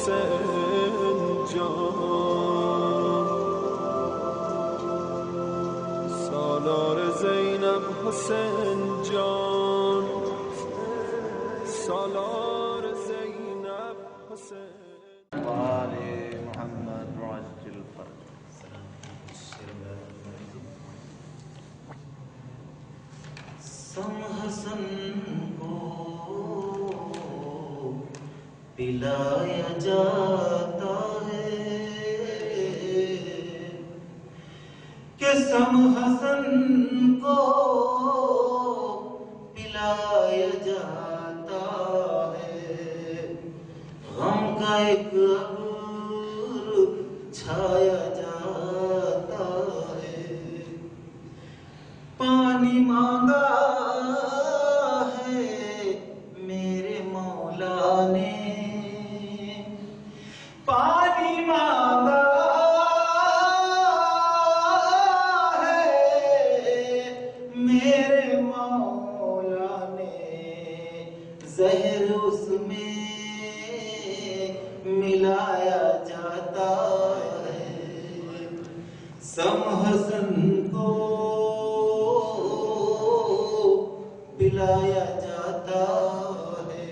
حسین جان، سالار زینب حسین جان، سالار زینب حسین وآل محمد وعجل الفرج. سم حسن کو پلایا جاتا ہے کہ سم حسن کو پلایا جاتا ہے، غم کا ایک ابر چھایا جاتا ہے، پانی مانگا ہے میرے مولا نے، پانی مانگا ہے میرے مولا نے، زہر اس میں ملایا جاتا ہے، سم حسن کو پلایا جاتا ہے،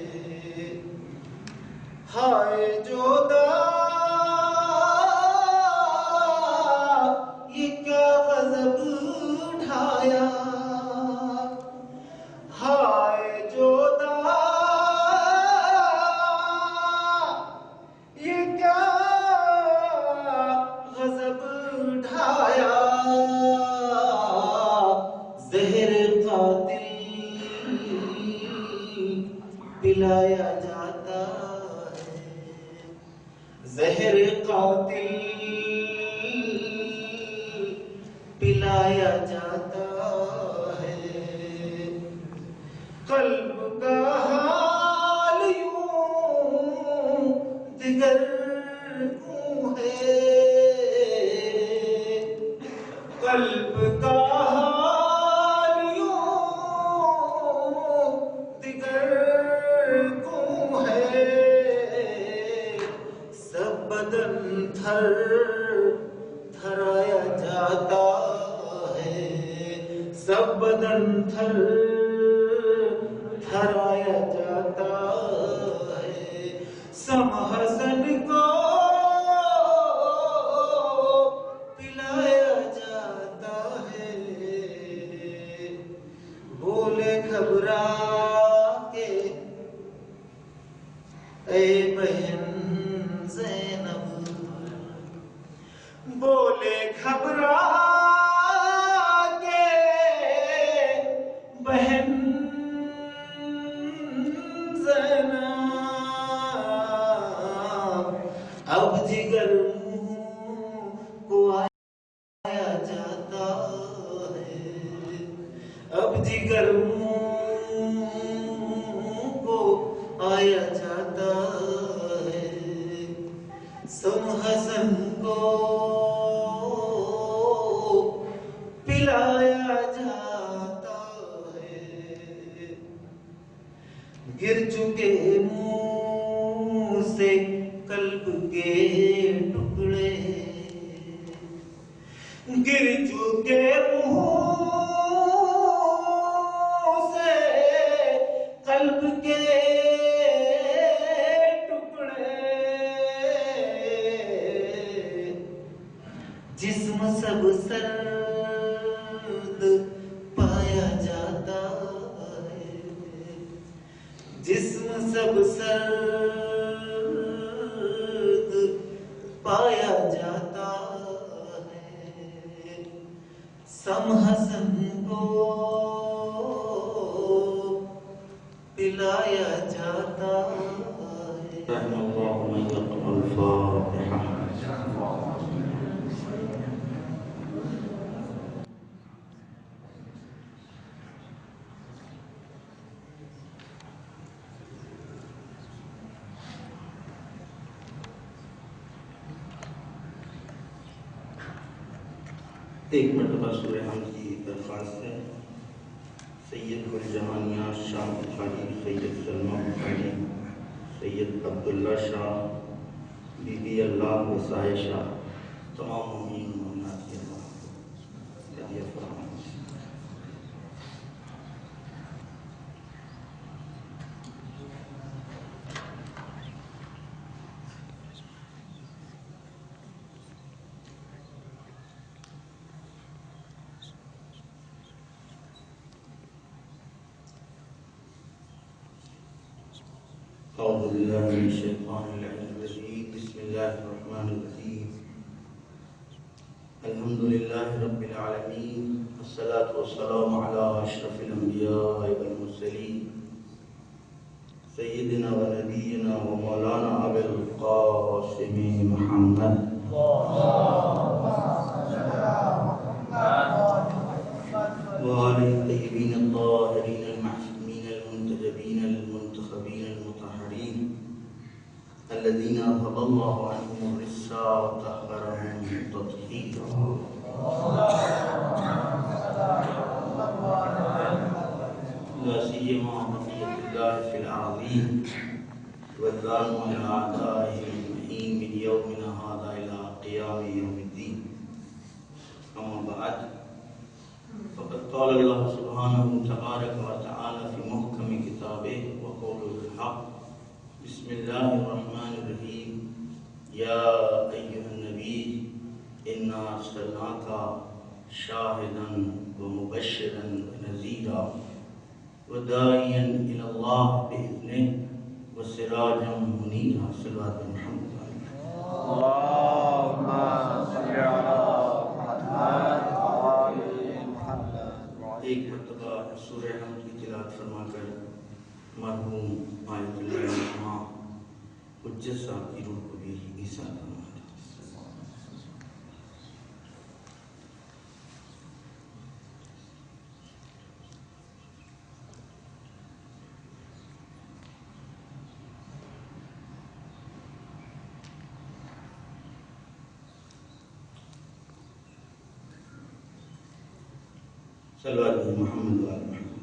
ہائے جودا یہ کیا غضب ڈھایا، ہائے جودا یہ کیا غضب ڈھایا، زہر قاتل پلایا جاتا ہے، زہر قاتل پلایا جاتا ہے، قلب کا حال یوں دیگر کیوں ہے، قلب کا حال یوں دیگر کیوں ہے، سب بدن تھر تھرایا جاتا ہے، سب بدن تھر تھرایا جاتا ہے، سم حسن کو پلایا جاتا ہے، بولے گھبرا کے اے بہن زینب، بولے گھبرا کے بہن زینب، اب جگر منہ کو آیا جاتا ہے، اب جگر منہ کو آیا جاتا ہے، سم حسن کو پلایا جاتا ہے، گر چکے منہ سے قلب کے ٹکڑے، گر چکے منہ سے قلب کے ٹکڑے، جسم سب سرد پایا جاتا ہے، جسم سب سرد پایا جاتا ہے، سم حسن کو پلایا جاتا ہے۔ رحم اللہ من يقرأ الفاتحة. ایک مرتبہ سورہ حمد کی درخواست ہے، سید گلجہانیہ شاہ بخاری، سید سلمہ بخاری، سید عبداللہ شاہ بی بی اللہ و سائشہ تمام مومنین و مومنات کی ہدیہ فرمائیں۔ اعوذ باللہ من الشیطان اللعین الرجیم، بسم اللہ الرحمن الرحیم، الحمد للہ رب العالمین، والصلاة والسلام علی اشرف الانبیاء والمرسلین، سیدنا و نبینا و مولانا ابی القاسم محمد وآلہ الطیبین الطاہرین المعصومین المنتجبین المنتخبین المطہرین الذین اذهب اللہ عنہم الرجس وطہرهم تطہیرا، لا سیما بقیۃ اللہ فی الارضین والظالم علی اعدائهم اجمعین من یومنا ھذا الی قیام یوم الدین، اما بعد فقد قال اللہ سبحانہ تبارک و تعالی فی محکم کتابہ وقوله الحق، بسم اللہ الرحمن الرحیم، یا ایہا النبی انا ارسلناک شاہدا ومبشرا ونذیرا وداعیا الی اللہ بإذنہ وسراجا منیرا، صلوات محمد اللهم صل على محمد وآل محمد۔ ایک مرتبہ سورہ حمد کی تلاوت فرما کر مرحوم آیت اللہ علامہ حجت صاحب کی روح کو بھی عیسیٰ فرما دیں۔ صلوات محمد و آل محمد۔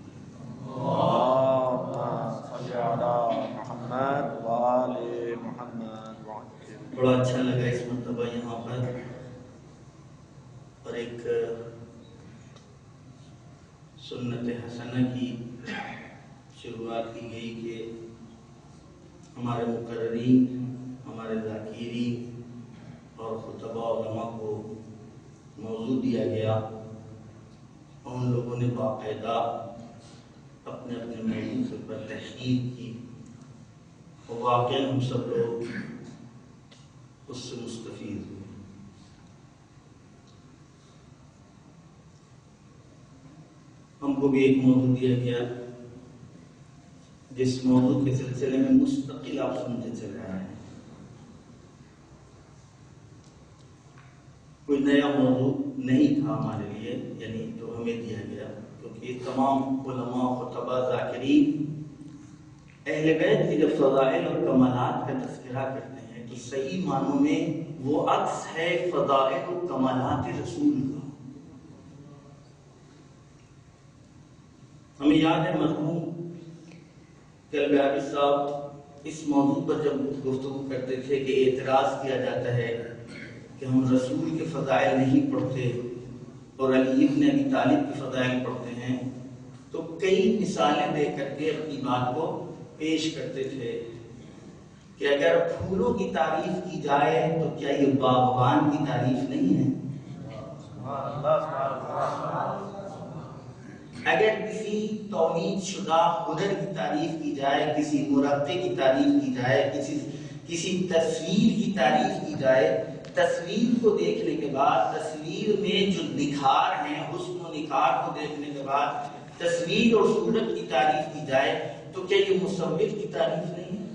اللهم صل على محمد وآل محمد وعجل۔ بڑا اچھا لگا اس مرتبہ یہاں پر، اور ایک سنت حسنہ کی شروعات کی گئی کہ ہمارے مقررین، ہمارے ذاکرین اور خطبہ علماء کو موضوع دیا گیا، ان لوگوں نے باقاعدہ اپنے اپنے موضوع سے پر تحقیق کی، اور واقعاً ہم سب لوگ اس سے مستفید ہوئے۔ ہم کو بھی ایک موضوع دیا گیا جس موضوع کے سلسلے میں مستقل آپ سنتے چل رہے ہیں، کوئی نیا موضوع نہیں تھا ہمارے لیے، یعنی جو ہمیں دیا گیا، کیونکہ یہ تمام علماء، خطبہ، ذاکرین اہل بیت کی جب فضائل اور کمالات کا تذکرہ کرتے ہیں تو صحیح معنوں میں وہ عکس ہے فضائل و کمالات رسول کا۔ ہمیں یاد ہے مرحوم کلب عابد صاحب اس موضوع پر جب گفتگو کرتے تھے کہ اعتراض کیا جاتا ہے کہ ہم رسول کے فضائل نہیں پڑھتے اور علی ابن ابی طالب کے فضائل پڑھتے ہیں، تو کئی مثالیں دے کر کے اپنی بات کو پیش کرتے تھے کہ اگر پھولوں کی تعریف کی جائے تو کیا یہ باغبان کی تعریف نہیں ہے؟ اگر کسی تولید شدہ ہنر کی تعریف کی جائے، کسی مربے کی تعریف کی جائے، کسی تصویر کی تعریف کی جائے، تصویر کو دیکھنے کے بعد تصویر میں جو نکھار ہیں، حسن و نکھار کو دیکھنے کے بعد تصویر اور صورت کی تعریف کی جائے تو کیا یہ مصور کی تعریف نہیں ہے؟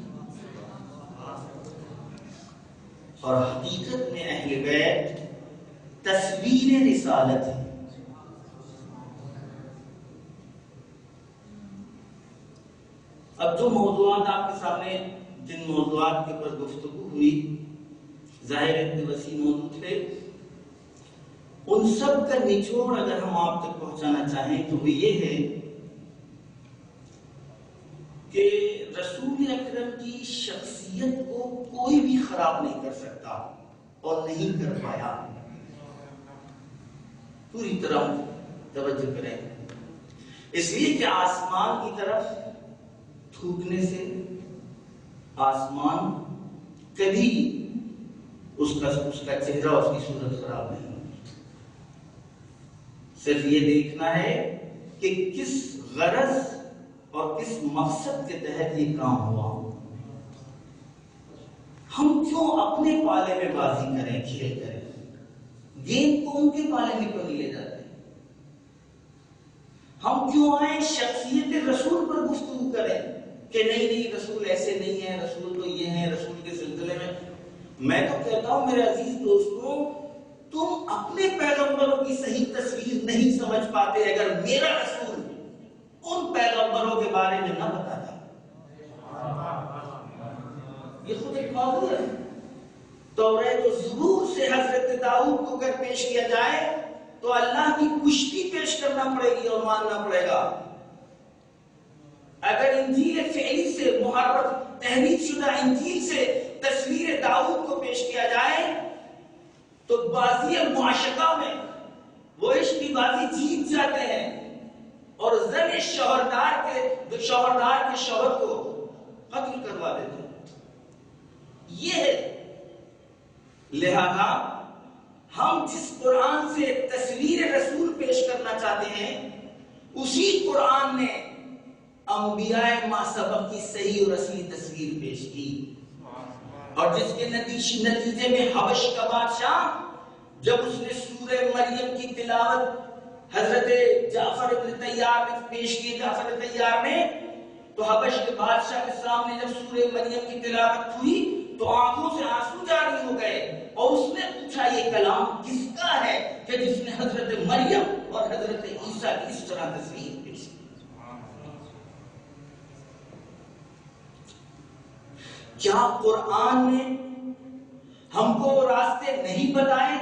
اور حقیقت میں اہل بیت تصویر رسالت ہے۔ اب جو موضوعات آپ کے سامنے، جن موضوعات کے اوپر گفتگو ہوئی، ظاہر اتنے وسیع موضوع تھے، ان سب کا نچوڑ اگر ہم آپ تک پہنچانا چاہیں تو وہ یہ ہے کہ رسول اکرم کی شخصیت کو کوئی بھی خراب نہیں کر سکتا اور نہیں کر پایا. پوری طرح توجہ کریں، اس لیے کہ آسمان کی طرف تھوکنے سے آسمان کبھی اس کا چہرہ، اس کی صورت خراب نہیں ہوتی. صرف یہ دیکھنا ہے کہ کس غرض اور کس مقصد کے تحت یہ کام ہوا. ہم کیوں اپنے پالے میں بازی کریں، کھیل کریں، گیند کو ان کے پالے میں کیوں نہیں لے جاتے؟ ہم کیوں آئیں شخصیت رسول پر گفتگو کریں کہ نہیں رسول ایسے نہیں ہے، رسول تو یہ ہے، رسول کے سلسلے میں. میں تو کہتا ہوں میرے عزیز دوستوں، تم اپنے پیغمبروں کی صحیح تصویر نہیں سمجھ پاتے اگر میرا رسول ان پیغمبروں کے بارے میں نہ بتاتا. یہ خود ایک موضوع ہے. توریت و زبور سے حضرت داؤد کو اگر پیش کیا جائے تو اللہ کی کشتی پیش کرنا پڑے گی اور ماننا پڑے گا. اگر انجیل فعلی سے، محرف تحریف شدہ انجیل سے تصویر داؤد کو پیش کیا جائے تو بازی معاشقہ میں وہ عشق کی بازی جیت جاتے ہیں اور زن شوہردار کے شوہر کو قتل کروا دیتے ہیں. یہ ہے. لہذا ہم جس قرآن سے تصویر رسول پیش کرنا چاہتے ہیں اسی قرآن نے انبیاء ما سبق کی صحیح اور اصلی تصویر پیش کی، اور جس کے نتیجے میں حبش کا بادشاہ جب اس نے سورہ مریم کی تلاوت حضرت جعفر بن طیار نے پیش کی، جعفر بن طیار نے، تو حبش کے بادشاہ کے سامنے جب سورہ مریم کی تلاوت ہوئی تو آنکھوں سے آنسو جاری ہو گئے اور اس نے پوچھا یہ کلام کس کا ہے کہ جس نے حضرت مریم اور حضرت عیسیٰ کی اس طرح تصویر پیش کی. کیا قرآن نے ہم کو وہ راستے نہیں بتائے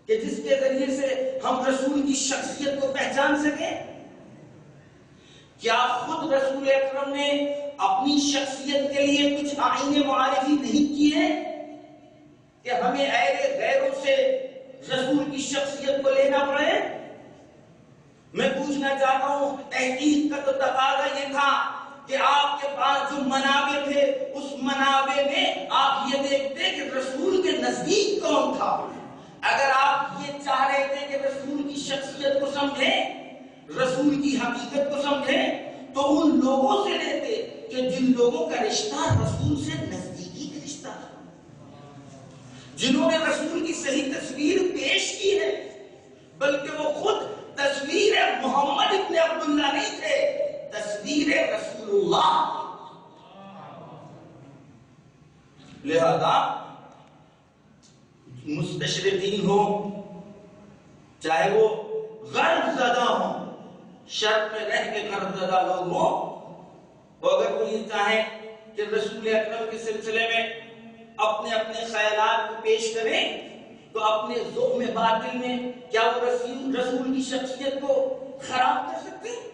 کہ جس کے ذریعے سے ہم رسول کی شخصیت کو پہچان سکیں؟ کیا خود رسول اکرم نے اپنی شخصیت کے لیے کچھ آئین معرفی نہیں کیے کہ ہمیں غیروں سے رسول کی شخصیت کو لینا پڑے؟ میں پوچھنا چاہتا ہوں، تحقیق کا تو تقاضا یہ تھا کہ آپ کے پاس جو منابع تھے اس منابع میں آپ یہ دیکھتے کہ رسول کے نزدیک کون تھا. اگر آپ یہ چاہ رہے تھے کہ رسول کی شخصیت کو سمجھیں، رسول کی حقیقت کو سمجھیں، تو ان لوگوں سے لیتے کہ جن لوگوں کا رشتہ رسول سے نزدیکی کا رشتہ ہے، جنہوں نے رسول کی صحیح تصویر پیش کی ہے، بلکہ وہ خود تصویر محمد ابن عبداللہ نہیں تھے، تصویر رسول اللہ. لہذا مستشرقین ہو، چاہے وہ غرض زدہ ہوں، شرط میں رہ کے غرض زدہ لوگ ہوں، اور اگر وہ یہ چاہیں کہ رسول اکرم کے سلسلے میں اپنے اپنے خیالات کو پیش کریں تو اپنے ذوق باطل میں کیا وہ رسول کی شخصیت کو خراب کر سکتے ہیں؟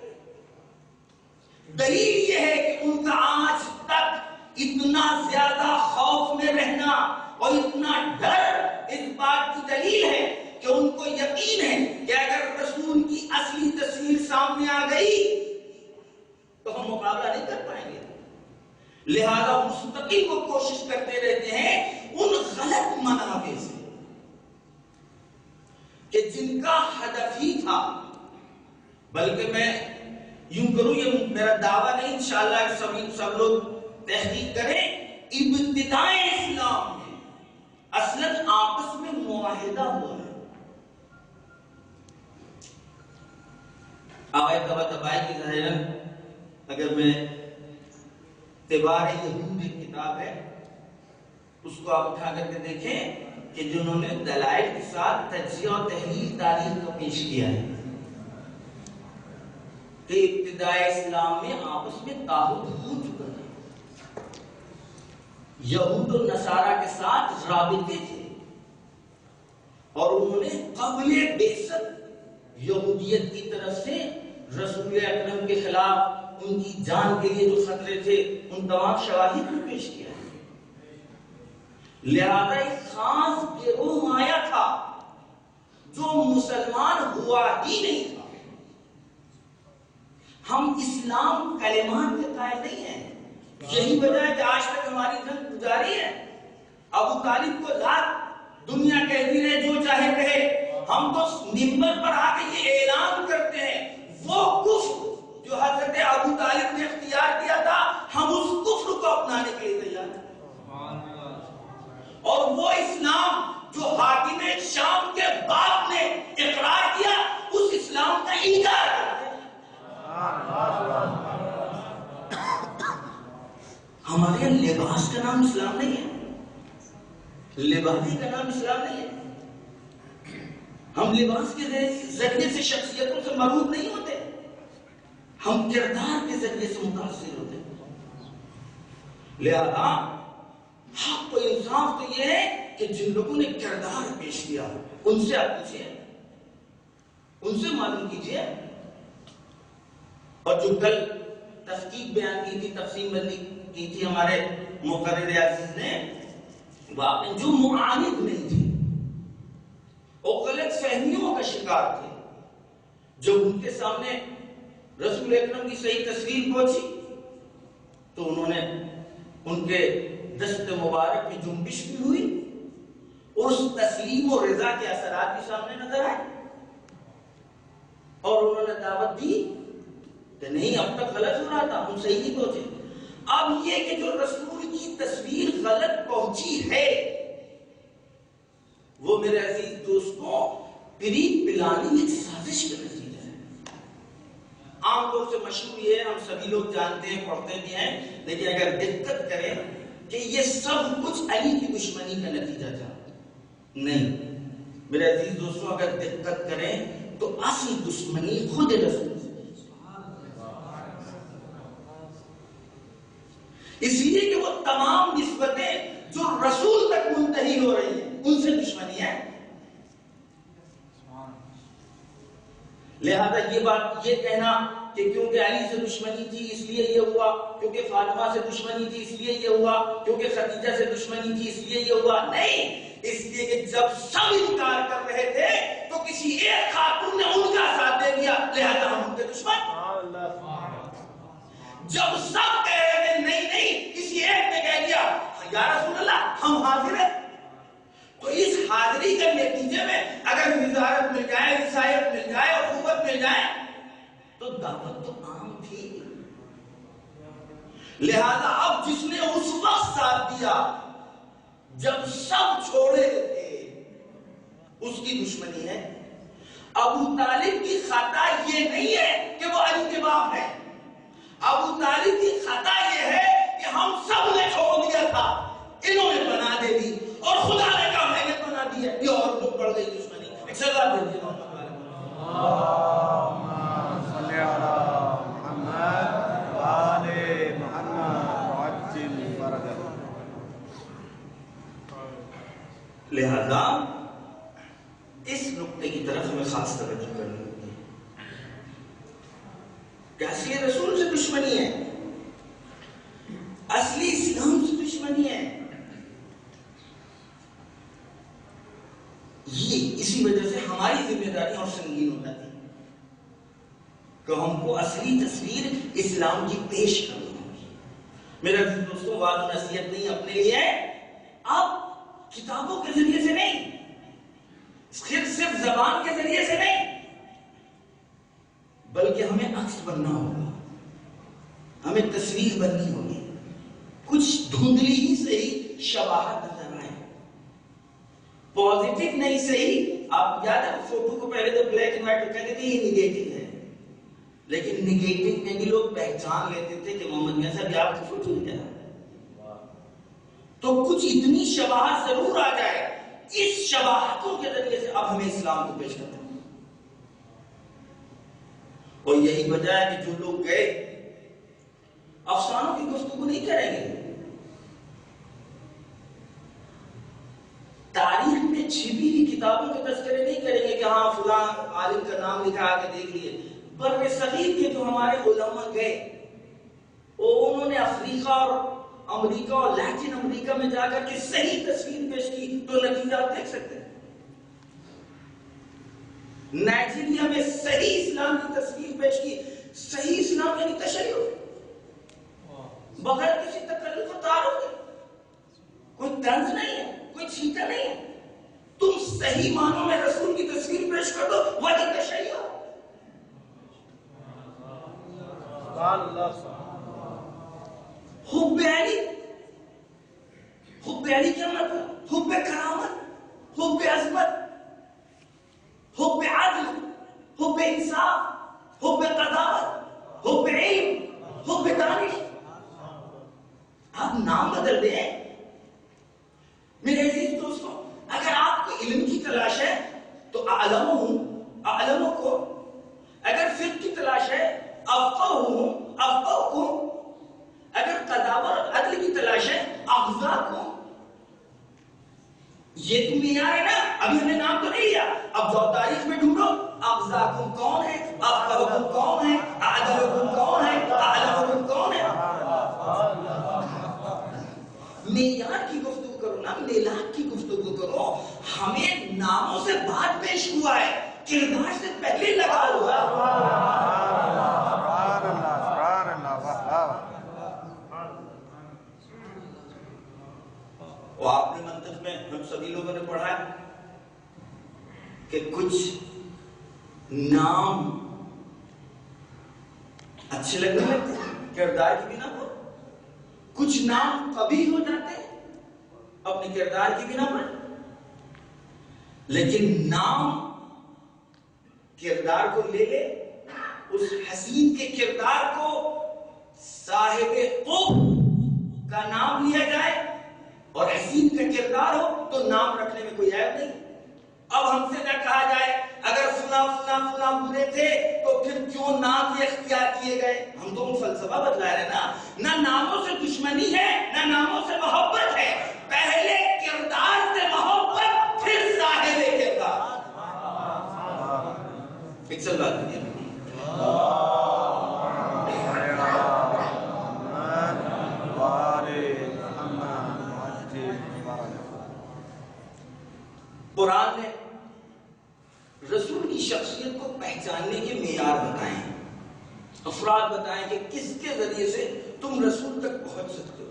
دلیل یہ ہے کہ ان کا آج تک اتنا زیادہ خوف میں رہنا اور اتنا ڈر اس بات کی دلیل ہے کہ ان کو یقین ہے کہ اگر رسول کی اصلی تصویر سامنے آ گئی تو ہم مقابلہ نہیں کر پائیں گے. لہذا مستقل وہ کوشش کرتے رہتے ہیں ان غلط منابع سے کہ جن کا ہدف ہی تھا، بلکہ میں یوں کروں، یہ میرا دعویٰ نہیں، انشاءاللہ سب لوگ تحقیق کریں، ابتدائے اسلام میں اصلاً آپس میں معاہدہ ہوا ہے. آبائی کی ظاہراً اگر میں تبار یہود ایک کتاب ہے اس کو آپ اٹھا کر کے دیکھیں کہ جنہوں نے دلائل کے ساتھ تجزیہ اور تحلیل تاریخ کو پیش کیا ہے کہ ابتدائے اسلام میں آپس میں تعاہد ہو چکا ہے. یہود و نصارہ کے ساتھ رابطے تھے اور انہوں نے قبل بعثت یہودیت کی طرف سے رسول اکرم کے خلاف ان کی جان کے لیے جو خطرے تھے ان تمام شواہد کو پیش کیا ہے۔ لہذا ایک خاص گروہ آیا تھا جو مسلمان ہوا ہی نہیں تھا۔ ہم اسلام کلمات کے قائل نہیں ہیں، یہی وجہ ہے کہ آج تک ہماری جنگ جاری ہے۔ ابو طالب کو لاکھ دنیا کہتی رہے جو چاہے کہے، ہم تو منبر پر آ کے یہ اعلان کرتے ہیں وہ کفر جو حضرت ابو طالب نے اختیار کیا تھا ہم اس کفر کو اپنانے کے لیے تیار ہیں، اور وہ اسلام جو حاکم شام کے باپ نے اقرار کیا اس اسلام کا انکار کرتے ہیں۔ ہمارے یہاں لباس کا نام اسلام نہیں ہے، لبادی کا نام اسلام نہیں ہے۔ ہم لباس کے ذریعے سے شخصیتوں سے مربوط نہیں ہوتے، ہم کردار کے ذریعے سے متاثر ہوتے ہیں۔ لہذا حق و انصاف تو یہ ہے کہ جن لوگوں نے کردار پیش کیا ان سے آپ پوچھئے، ان سے معلوم کیجئے۔ اور جو کل تفکیک بیان کی تھی، تقسیم بندی کی تھی ہمارے مقرر عزیز نے، واقعی جو معاند نہیں تھے وہ غلط فہمیوں کا شکار تھے، جب ان کے سامنے رسول اکرم کی صحیح تصویر پہنچی تو انہوں نے ان کے دست مبارک میں جنبش بھی ہوئی اور اس تسلیم و رضا کے اثرات بھی سامنے نظر آئے، اور انہوں نے دعوت دی کہ نہیں اب تک غلط ہو رہا تھا، ہم صحیح نہیں پہنچے۔ اب یہ کہ جو رسول کی تصویر غلط پہنچی ہے وہ میرے عزیز دوستوں پری پلانی ایک سازش کا نتیجہ ہے۔ عام طور سے مشہور یہ ہے، ہم سبھی لوگ جانتے ہیں، پڑھتے بھی ہیں، لیکن اگر دقت کریں کہ یہ سب کچھ علی کی دشمنی کا نتیجہ تھا، نہیں میرے عزیز دوستوں، اگر دقت کریں تو اصل دشمنی خود رسول سے، اس لیے کہ وہ تمام نسبتیں جو رسول تک منتہی ہو رہی ہیں ان سے دشمنی ہے۔ لہذا یہ بات یہ کہنا کہ کیونکہ علی سے دشمنی تھی اس لیے یہ ہوا، کیونکہ فاطمہ سے دشمنی تھی اس لیے یہ ہوا، کیونکہ خدیجہ سے دشمنی تھی اس لیے یہ ہوا، نہیں، اس لیے کہ جب سب انکار کر رہے تھے تو کسی ایک خاتون نے ان کا ساتھ دے دیا، لہذا ہم ان کے دشمن۔ جب سب کہہ رہے تھے نہیں نہیں، کسی ایک نے کہہ دیا یا رسول اللہ ہم حاضر ہیں، تو اس حاضری کے نتیجے میں اگر وزارت مل جائے، رسائت مل جائے، حکومت مل جائے تو دعوت تو عام تھی۔ لہذا اب جس نے اس وقت ساتھ دیا جب سب چھوڑے تھے اس کی دشمنی ہے۔ ابو طالب کی خطا یہ نہیں ہے کہ وہ علی کے باپ ہے، ابو طالب کی خطا یہ ہے کہ ہم سب نے چھوڑ دیا تھا، انہوں نے بنا دے دی اور خدا نے کہا میں نے بنا دی ہے، یہ اور لوگ بڑھ گئی دشمنی۔ ایک سزا دے دی لہذا اس نقطے کی طرف ہمیں خاص توجہ کرنی ہوگی کہ اصلی رسول سے دشمنی ہے، اصلی اسلام سے دشمنی ہے۔ یہ اسی وجہ سے ہماری ذمہ داری اور سنگین ہو جاتی ہے کہ ہم کو اصلی تصویر اسلام کی پیش کرنی ہوگی۔ میرے دوستوں، وعظ و نصیحت نہیں اپنے لیے، اب کتابوں کے ذریعے سے نہیں، صرف زبان کے ذریعے سے نہیں، بلکہ ہمیں عکس بننا ہوگا، ہمیں تصویر بننی ہوگی، کچھ دھندلی ہی صحیح شباہت نظر آئے، پوزیٹو نہیں صحیح۔ آپ یاد ہے فوٹو کو پہلے تو بلیک اینڈ وائٹ کہتے تھے یہ نگیٹو ہے، لیکن نگیٹو میں بھی لوگ پہچان لیتے تھے کہ محمد میاں صاحب آپ کی فوٹو ہے، تو کچھ اتنی شباہت ضرور آ جائے۔ اس شباہتوں کے ذریعے سے اب ہمیں اسلام کو پیش کرنا ہے، اور یہی وجہ ہے کہ جو لوگ گئے افسانوں کی گفتگو نہیں کریں گے، تاریخ میں چھپی ہوئی کتابوں کے تذکرے نہیں کریں گے کہ ہاں فلاں عالم کا نام لکھا کے دیکھ لیے۔ بر صغیر کے جو ہمارے علماء گئے انہوں نے افریقہ اور امریکہ اور لیٹن امریکہ میں جا کر کے صحیح تصویر پیش کی تو نتیجہ آپ دیکھ سکتے ہیں. نائجیریا میں صحیح اسلام کی تصویر پیش کی. صحیح اسلام یعنی تشیع بغیر کسی تکلف و تعارف کے. کوئی طنز نہیں ہے, کوئی چھیٹا نہیں ہے. تم صحیح معنوں میں رسول کی تصویر پیش کر دو, وہی تشیع. حب علی, حب علی کیا مطلب؟ حب کرامت, حب عظمت, حب عدل, حب انصاف, حب قضاوت, حب علم, حب دانش. آپ نام بدل دیں. میرے عزیز دوستوں, اگر آپ کو علم کی تلاش ہے تو اعلم کو, اگر فقہ کی تلاش ہے افقہکم, اگر قضاوت عدل کی تلاش ہے اغزاکم. یہ تو معیار ہے نا. ابھی ہم نے نام تو نہیں لیا, اب جو تاریخ میں ڈھونڈو اغزاکم کون ہے, افقہکم کون ہے, عدلکم کون ہے, اعلمکم کون ہے. معیار کی گفتگو کرو نا, میلاد کی گفتگو کرو. ہمیں ناموں سے بعد پیش ہوا ہے, کردار سے پہلے لگا ہوا ہے. وہ آپ نے منطق میں ہم سبھی لوگوں نے پڑھا ہے کہ کچھ نام اچھے لگنے لگتے ہیں کردار کی بنا پر. کچھ نام قبیح ہو جاتے ہیں اپنے کردار کی بنا پر. لیکن نام کردار کو لے لے, اس حسین کے کردار کو صاحب قبح کا نام لیا جائے اور حسین کا کردار ہو تو نام رکھنے میں کوئی عیب نہیں. اب ہم سے نہ کہا جائے اگر فلاں برے تھے تو پھر کیوں نام یہ اختیار کیے گئے. ہم تو فلسفہ بتلا رہے نا. نہ ناموں سے دشمنی ہے نہ ناموں سے محبت ہے. پہلے کردار سے محبت, پھر صاحب کردار. پکسل بات کریے. قرآن نے رسول کی شخصیت کو پہچاننے کے معیار بتائے ہیں, افراد بتائیں کہ کس کے ذریعے سے تم رسول تک پہنچ سکتے ہو.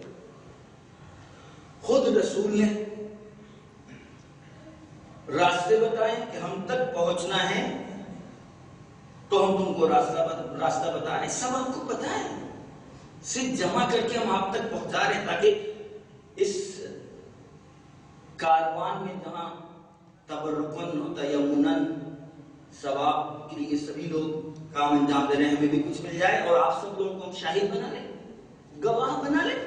خود رسول نے راستے بتائے کہ ہم تک پہنچنا ہے تو ہم تم کو راستہ بتا رہے ہیں. سب آپ کو پتا ہے, صرف جمع کر کے ہم آپ تک پہنچا رہے ہیں تاکہ اس کاروان میں جہاں تبرکن و تیمنن ثواب کے لیے سبھی لوگ کام انجام دے رہے ہیں, ہمیں بھی کچھ مل جائے اور آپ سب لوگوں کو ہم شاہد بنا لیں, گواہ بنا لیں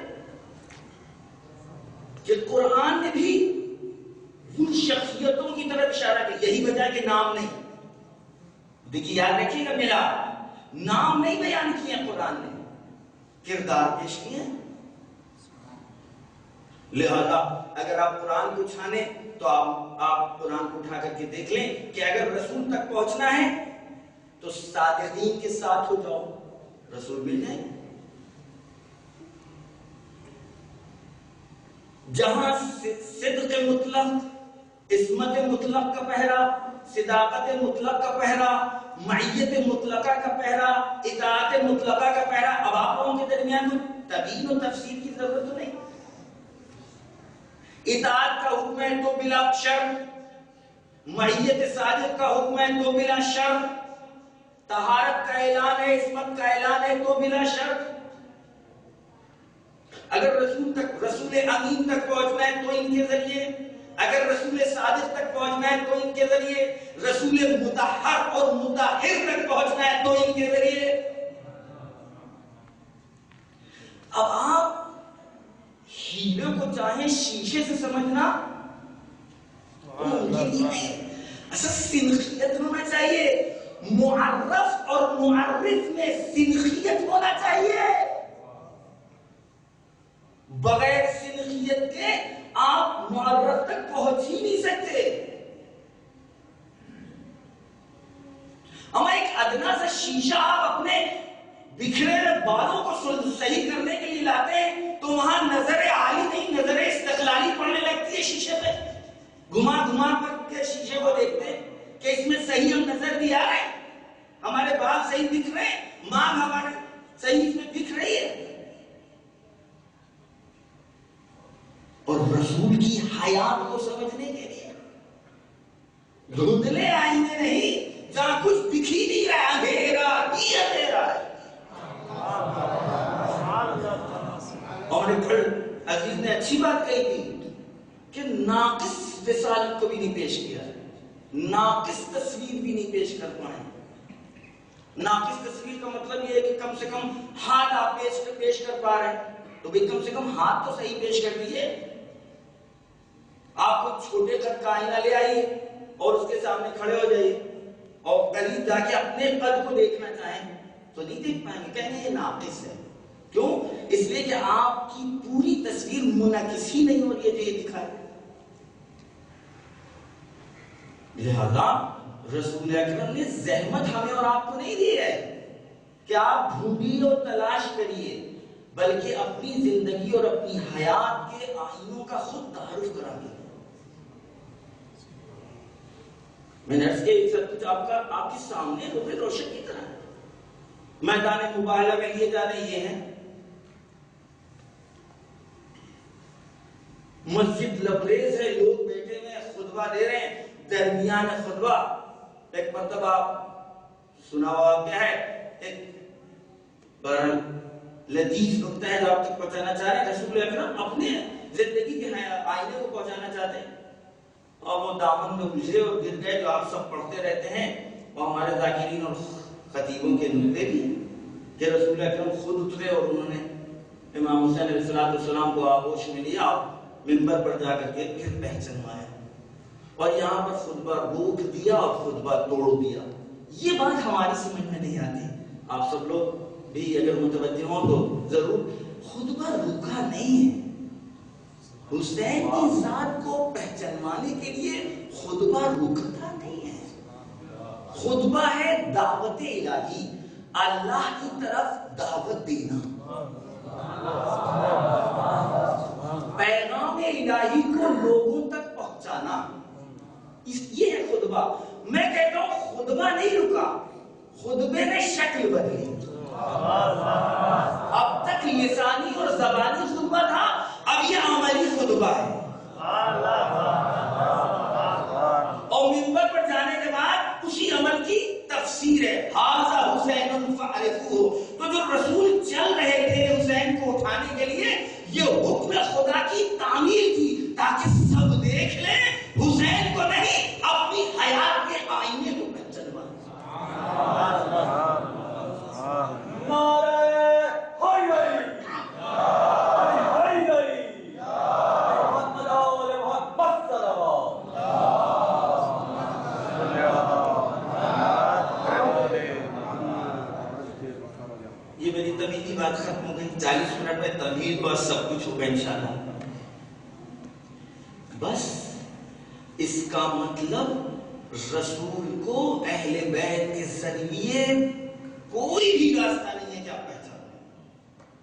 کہ قرآن نے بھی ان شخصیتوں کی طرف اشارہ کیا. یہی وجہ کہ نام نہیں. دیکھیے یاد رکھیے گا, میرا نام نہیں بیان کیے قرآن نے, کردار پیش کیے ہیں. لہذا اگر آپ قرآن کو چھانے تو آپ قرآن کو اٹھا کر کے دیکھ لیں کہ اگر رسول تک پہنچنا ہے تو صادقین کے ساتھ ہو جاؤ, رسول مل جائیں. جہاں صدق مطلق, عصمت مطلق کا پہرا, صداقت مطلق کا پہرا, معیت مطلقہ کا پہرا, اطاعت مطلقہ کا پہرا. اب آپ لوگوں کے درمیان تبیین و تفسیر کی ضرورت تو نہیں. اطاعت کا حکم ہے تو بلا شرط, معیت صادق کا حکم ہے تو بلا شرط, طہارت کا اعلان ہے, عصمت کا اعلان ہے تو بلا شرط. اگر رسول امین تک پہنچنا ہے تو ان کے ذریعے, اگر رسول صادق تک پہنچنا ہے تو ان کے ذریعے, رسول مطہر اور مطہر تک پہنچنا ہے تو ان کے ذریعے. اب آپ ہیرے کو چاہیں شیشے سے سمجھنا ایسا سنخیت ہونا چاہیے. معرف اور معرف میں سنخیت ہونا چاہیے. بغیر سنخیت کے آپ معرف تک پہنچ ہی نہیں سکتے. اما ایک ادنا سا شیشہ آپ اپنے بکھرے ہوئے بالوں کو صحیح کرنے کے لیے لاتے ہیں تو وہاں نظر عالی نہیں نظر استقلالی پڑنے لگتی ہے شیشے پہ. گھما گھما کر کے شیشے کو دیکھتے ہیں کہ اس میں صحیح ہم نظر بھی آ رہے ہیں, ہمارے بال صحیح دکھ رہے ہیں, مانگ ہمارے صحیح اس میں دکھ رہی ہے. اور رسول کی حیات کو سمجھنے کے لیے دھندلے آئینے نہیں, جہاں کچھ دکھ ہی نہیں رہا, اندھیرا ہی اندھیرا ہے. اور ایک عزیز نے اچھی بات کہی تھی کہ ناقص رسالت کو بھی نہیں پیش کیا, ناقص تصویر بھی نہیں پیش کر پائے. ناقص تصویر کا مطلب یہ ہے کہ کم سے کم ہاتھ آپ پیش کر پا رہے ہیں, تو بھی کم سے کم ہاتھ تو صحیح پیش کر دیجیے. آپ کو چھوٹے قد کا آئینہ لے آئیے اور اس کے سامنے کھڑے ہو جائیے اور قریب جا کے اپنے قد کو دیکھنا چاہیں تو نہیں دیکھ پائیں گے, کہیں گے یہ ناقص ہے. کیوں؟ اس لیے کہ آپ کی پوری تصویر منعکس ہی نہیں ہو رہی ہے جو یہ دکھائے. لہذا رسول اکرم نے زحمت ہمیں اور آپ کو نہیں دی ہے کہ آپ ڈھونڈیے اور تلاش کریے, بلکہ اپنی زندگی اور اپنی حیات کے آئینوں کا خود تعارف کرا دیں. میں نے عرض کیا سب کچھ آپ کے سامنے روزے روشن کی طرح ہے. میدان مباہلہ میں لیے جا رہے یہ ہیں, مسجد لبریز ہے, لوگ بیٹھے ہوئے خطبہ دے رہے ہیں. درمیان خطبہ ایک مرتبہ سنا ہوا کیا ہے, ایک لذیذ نقطہ ہے جو آپ تک پہنچانا چاہ رہے ہیں. رسول اکرم اپنے زندگی کے آئینے کو پہنچانا چاہتے ہیں اور وہ دامن میں گزرے اور گر گئے جو آپ سب پڑھتے رہتے ہیں, اور ہمارے ذاکرین اور خطیبوں کے نقطے بھی کہ رسول اکرم خود اترے اور انہوں نے امام حسین علیہ السلام کو آغوش میں لیا اور منبر پر جا کر کے پھر پہچنوایا اور یہاں پر خطبہ روک دیا اور خطبہ توڑ دیا. یہ بات ہماری سمجھ میں نہیں آتی. آپ سب لوگ بھی اگر متوجہ ہوں تو ضرور, خطبہ روکا نہیں ہے. حسین کی ذات کو پہچنوانے کے لیے خطبہ روکتا نہیں ہے. خطبہ ہے دعوت الہی, اللہ کی طرف دعوت دینا, پیغام الہی کو لوگوں تک پہنچانا, یہ ہے خطبہ. میں کہتا ہوں خطبہ نہیں رکا, خطبے نے شکل بدلی. اب تک لسانی اور زبانی خطبہ تھا, اب یہ عملی خطبہ ہے. اور منبر پر جانے کے بعد اسی عمل کی تفسیر ہے. ھذا حسین فعرفوہ. تو جو رسول چل رہے تھے حسین کو اٹھانے کے لیے, یہ حکم خدا کی تعمیل تھی تاکہ سب دیکھ لیں حسین کو نہیں, اپنی حیات کے آئینے کو پہچانوا. یہ میری تمیزی بات ختم ہو گئی. 40 منٹ میں تمیز بس سب کچھ ہوگا انشاءاللہ. بس اس کا مطلب رسول کو اہل بیت کے ذریعے کوئی بھی راستہ نہیں ہے کہ آپ پہچانیں,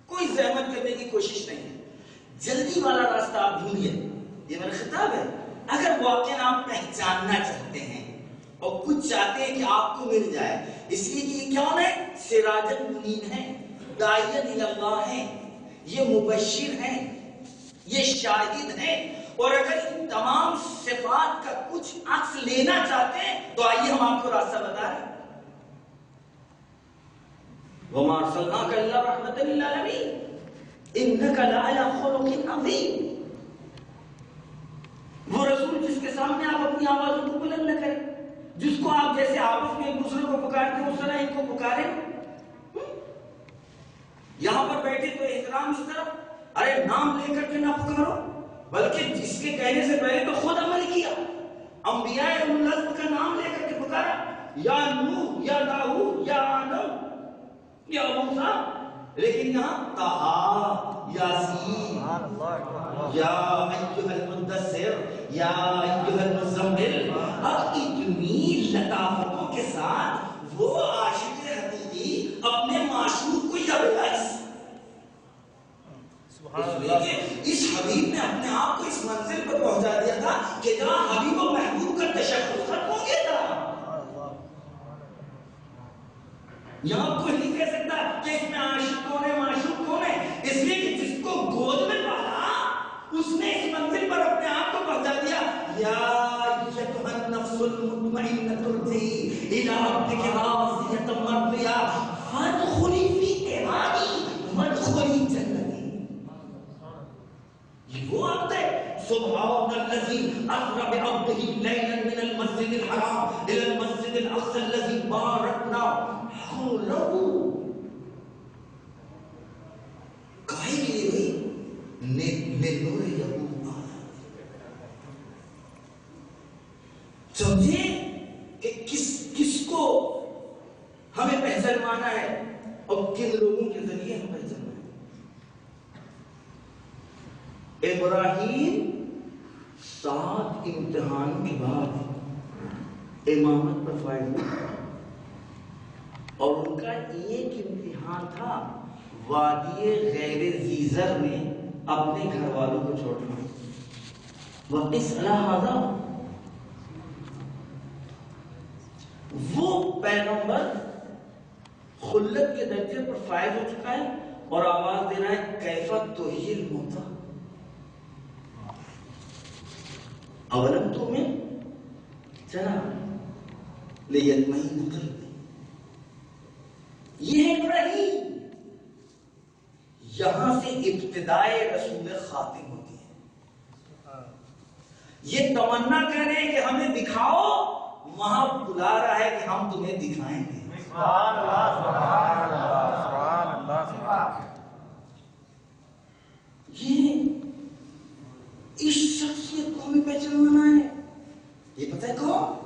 کوئی زحمت کرنے کی کوشش نہیں ہے. جلدی والا راستہ آپ ڈھونڈیے, یہ میرا خطاب ہے. اگر واقعا آپ پہچاننا چاہتے ہیں اور کچھ چاہتے ہیں کہ آپ کو مل جائے, اس لیے کہ یہ کون ہے, سراج المنیر ہیں, داعیہ الی اللہ ہیں, یہ مبشر ہیں, یہ شاہد ہیں. اور اگر ان تمام صفات کا کچھ عکس لینا چاہتے ہیں تو آئیے ہم آپ کو راستہ بتا رہے ہیں. وَمَا أَرْسَلْنَاكَ إِلَّا رَحْمَةً لِلْعَالَمِينَ إِنَّكَ لَعَلَىٰ خُلُقٍ عَظِيمٍ. وہ رسول جس کے سامنے آپ اپنی آوازوں کو بلند نہ کریں, جس کو آپ جیسے آپس میں ایک دوسرے کو پکارتے ہیں اس طرح ان کو پکاریں. یہاں پر بیٹھے تو احترام اس طرح, ارے نام لے کر کے نہ پکارو, بلکہ جس کے کہنے سے پہلے تو خود عمل کیا. انبیاء العزم کا نام لے کر کے پکارا, یا نوح, یا داؤد, یا آدم, یا موسیٰ. لیکن یہاں طہا, یاسین, یا ایھا المدثر, یا ایھا المزمل. اب اتنی لطافتوں کے ساتھ وہ عاشق حقیقی اپنے معشوق کو یبلغ اس لیے کہ اس حبیب نے اپنے آپ کو اس منزل پر پہنچا دیا تھا کہ جہاں حبیب و محبوب کا تشخص ختم ہو گیا تھا. یہاں کوئی نہیں کہہ سکتا کہ اس میں عاشق کون ہے معشوق کون ہے، اس لیے کہ جس کو گود میں پالا اس نے اس منزل پر اپنے آپ کو پہنچا دیا. یا ایتھا النفس المطمئنۃ ارجعی الی ربک راضیۃ مرضیہ فادخلی فی عبادی وادخلی جنتی. یہ وہ وقت ہے سبحان الذی اسری بعبدہ لیلا من المسجد الحرام الی المسجد الاقصی الذی بارکنا حولہ. کاہے کے لیے بھائی نور یعقوب سمجھے کہ کس کو ہمیں پہچانوانا ہے اور کن لوگوں کے ذریعے ہم پہچاننا ہے. ابراہیم 7 امتحان کے بعد امامت پر فائز ہوئے اور ان کا ایک امتحان تھا وادی غیر زیزر میں اپنے گھر والوں کو چھوڑنا. وقس الحاظہ وہ پیغمبر خلت کے درجے پر فائز ہو چکا ہے اور آواز دے رہا ہے کیف تحیی الموتیٰ اولم تؤمن چلا لیطمئن قلبی. یہ ہے ابراہیم. یہاں سے ابتدائے رسول خاتم ہوتی ہے. یہ تمنا کر رہے ہیں کہ ہمیں دکھاؤ، وہاں بلا رہا ہے کہ ہم تمہیں دکھائیں گے. سبحان اللہ سبحان اللہ سبحان اللہ سبحان. یہ اس شخصیت کو ہمیں پہچاننا ہے. یہ پتہ ہے کون؟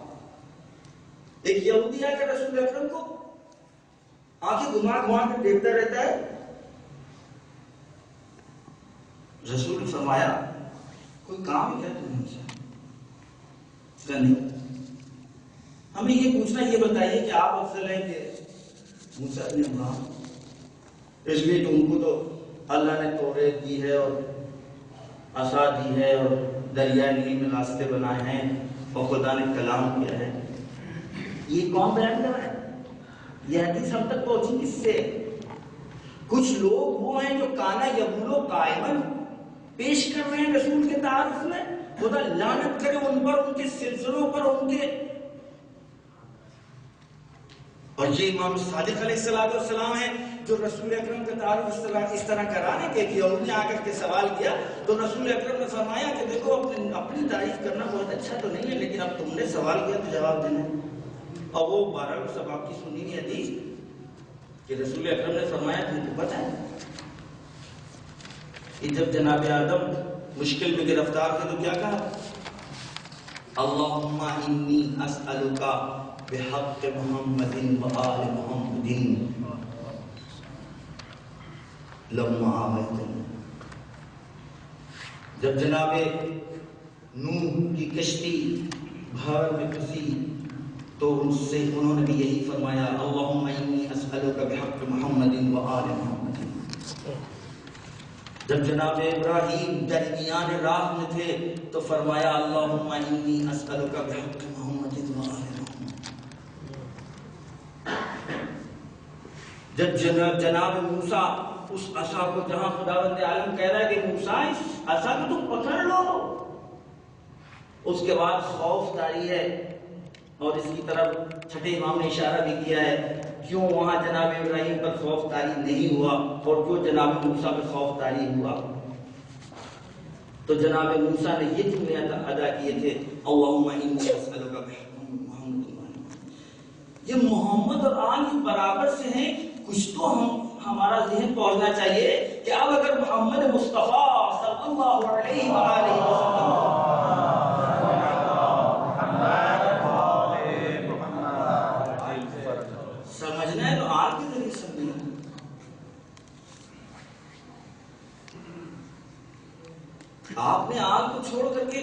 ایک یہودی آ کے رسول اکرم کو آنکھیں گھما گھما کے دیکھتا رہتا ہے. رسول نے فرمایا کوئی کام کیا تم نے کہا نہیں. ہمیں یہ پوچھنا یہ بتائیے کہ آپ افضل ہیں کہ موسیٰ ابن عمران؟ اس لیے کہ ان کو تو اللہ نے توریت دی ہے اور عصا دی ہے اور دریا نیل میں راستے بنائے ہیں اور خدا نے کلام کیا ہے. یہ کون بیان کر رہا ہے؟ یہ حدیث ہم تک پہنچی کس سے؟ کچھ لوگ وہ ہیں جو کانا یبولو قائمن پیش کر رہے ہیں رسول کے تعارف میں. خدا لعنت کرے ان پر، ان کے سلسلوں پر، ان کے. اور یہ امام صادق علیہ السلام ہیں جو رسول اکرم کا تعارف اس طرح کرانے کے. یہودی نے آ کر کے سوال کیا تو رسول اکرم نے فرمایا کہ دیکھو اپنی تعریف کرنا بہت اچھا تو نہیں ہے، لیکن اب تم نے سوال کیا تو جواب دینا. اور وہ 12 سب آپ کی سنی ہوئی حدیث کہ رسول اکرم نے فرمایا تم کو پتہ ہے کہ جب جناب آدم مشکل میں گرفتار تھے تو کیا کہا؟ اللہم انی اسألک بحق محمد و آل محمد لما آویتن. جب جناب نوح کی کشتی بھاور میں پھنسی تو ان سے انہوں نے بھی یہی فرمایا اللہم انی اسألک بحق محمد و آل محمد. جب جناب ابراہیم درمیان راہ میں تھے تو فرمایا اللہم انی اسألک بحق محمد و آل محمد. جب جناب موسیٰ اس عصا کو جہاں خداوند عالم کہہ رہا ہے کہ موسیٰ اس عصا کو تم پکڑ لو، اس کے بعد خوف طاری ہے. اور اس کی طرف چھٹے امام نے اشارہ بھی کیا ہے کیوں وہاں جناب ابراہیم پر خوف طاری نہیں ہوا اور کیوں جناب موسیٰ پر خوف طاری ہوا. تو جناب موسیٰ نے یہ جملے ادا کیے تھے اللہم انی اسألک بحق محمد. یہ محمد اور آل برابر سے ہیں. کچھ تو ہمارا ذہن پہنچنا چاہیے کہ اب اگر محمد مصطفیٰ صلی اللہ علیہ وآلہ وسلم سمجھنا ہے تو آل کے ذریعے سمجھنا ہے. آپ نے آل کو چھوڑ کر کے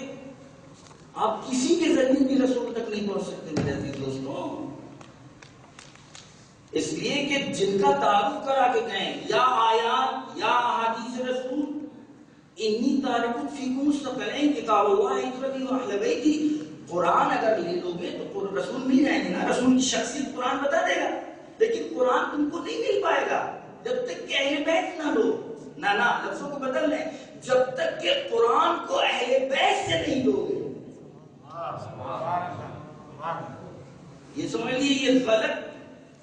آپ کسی کے ذریعے بھی رسول تک نہیں پہنچ سکتے میرے عزیز دوستوں. اس لیے کہ جن کا تعارف کرا کے کہیں یا آیات یا احادیث رسول انی تارکن فیکم الثقلین کتاب اللہ عترتی و اہل بیتی. قرآن اگر لے لو گے تو رسول مل جائیں گے نا، رسول کی شخصیت قرآن بتا دے گا، لیکن قرآن تم کو نہیں مل پائے گا جب تک کہ اہل بیت نہ لو. نہ لفظوں کو بدل لیں، جب تک کہ قرآن کو اہل بیت سے نہیں لو گے. یہ سمجھ لیجیے، یہ غلط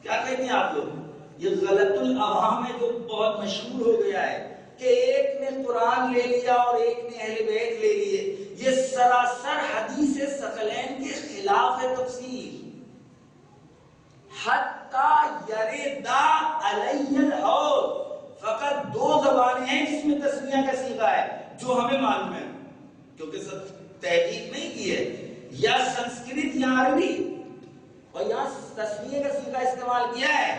کیا کہتے ہیں آپ لوگ، یہ غلط العوام ہے جو بہت مشہور ہو گیا ہے کہ ایک نے قرآن لے لیا اور ایک نے اہل بیت لے لیے. یہ سراسر حدیث ثقلین کے خلاف ہے تفسیر. حتی یردا علی الحوض، فقط 2 زبانیں ہیں جس میں تسمیہ کا صیغہ ہے جو ہمیں معلوم ہے، کیونکہ سب تحقیق نہیں کی ہے. یا سنسکرت یا عربی، اور یہاں تسمیہ کا صیغہ استعمال کیا ہے.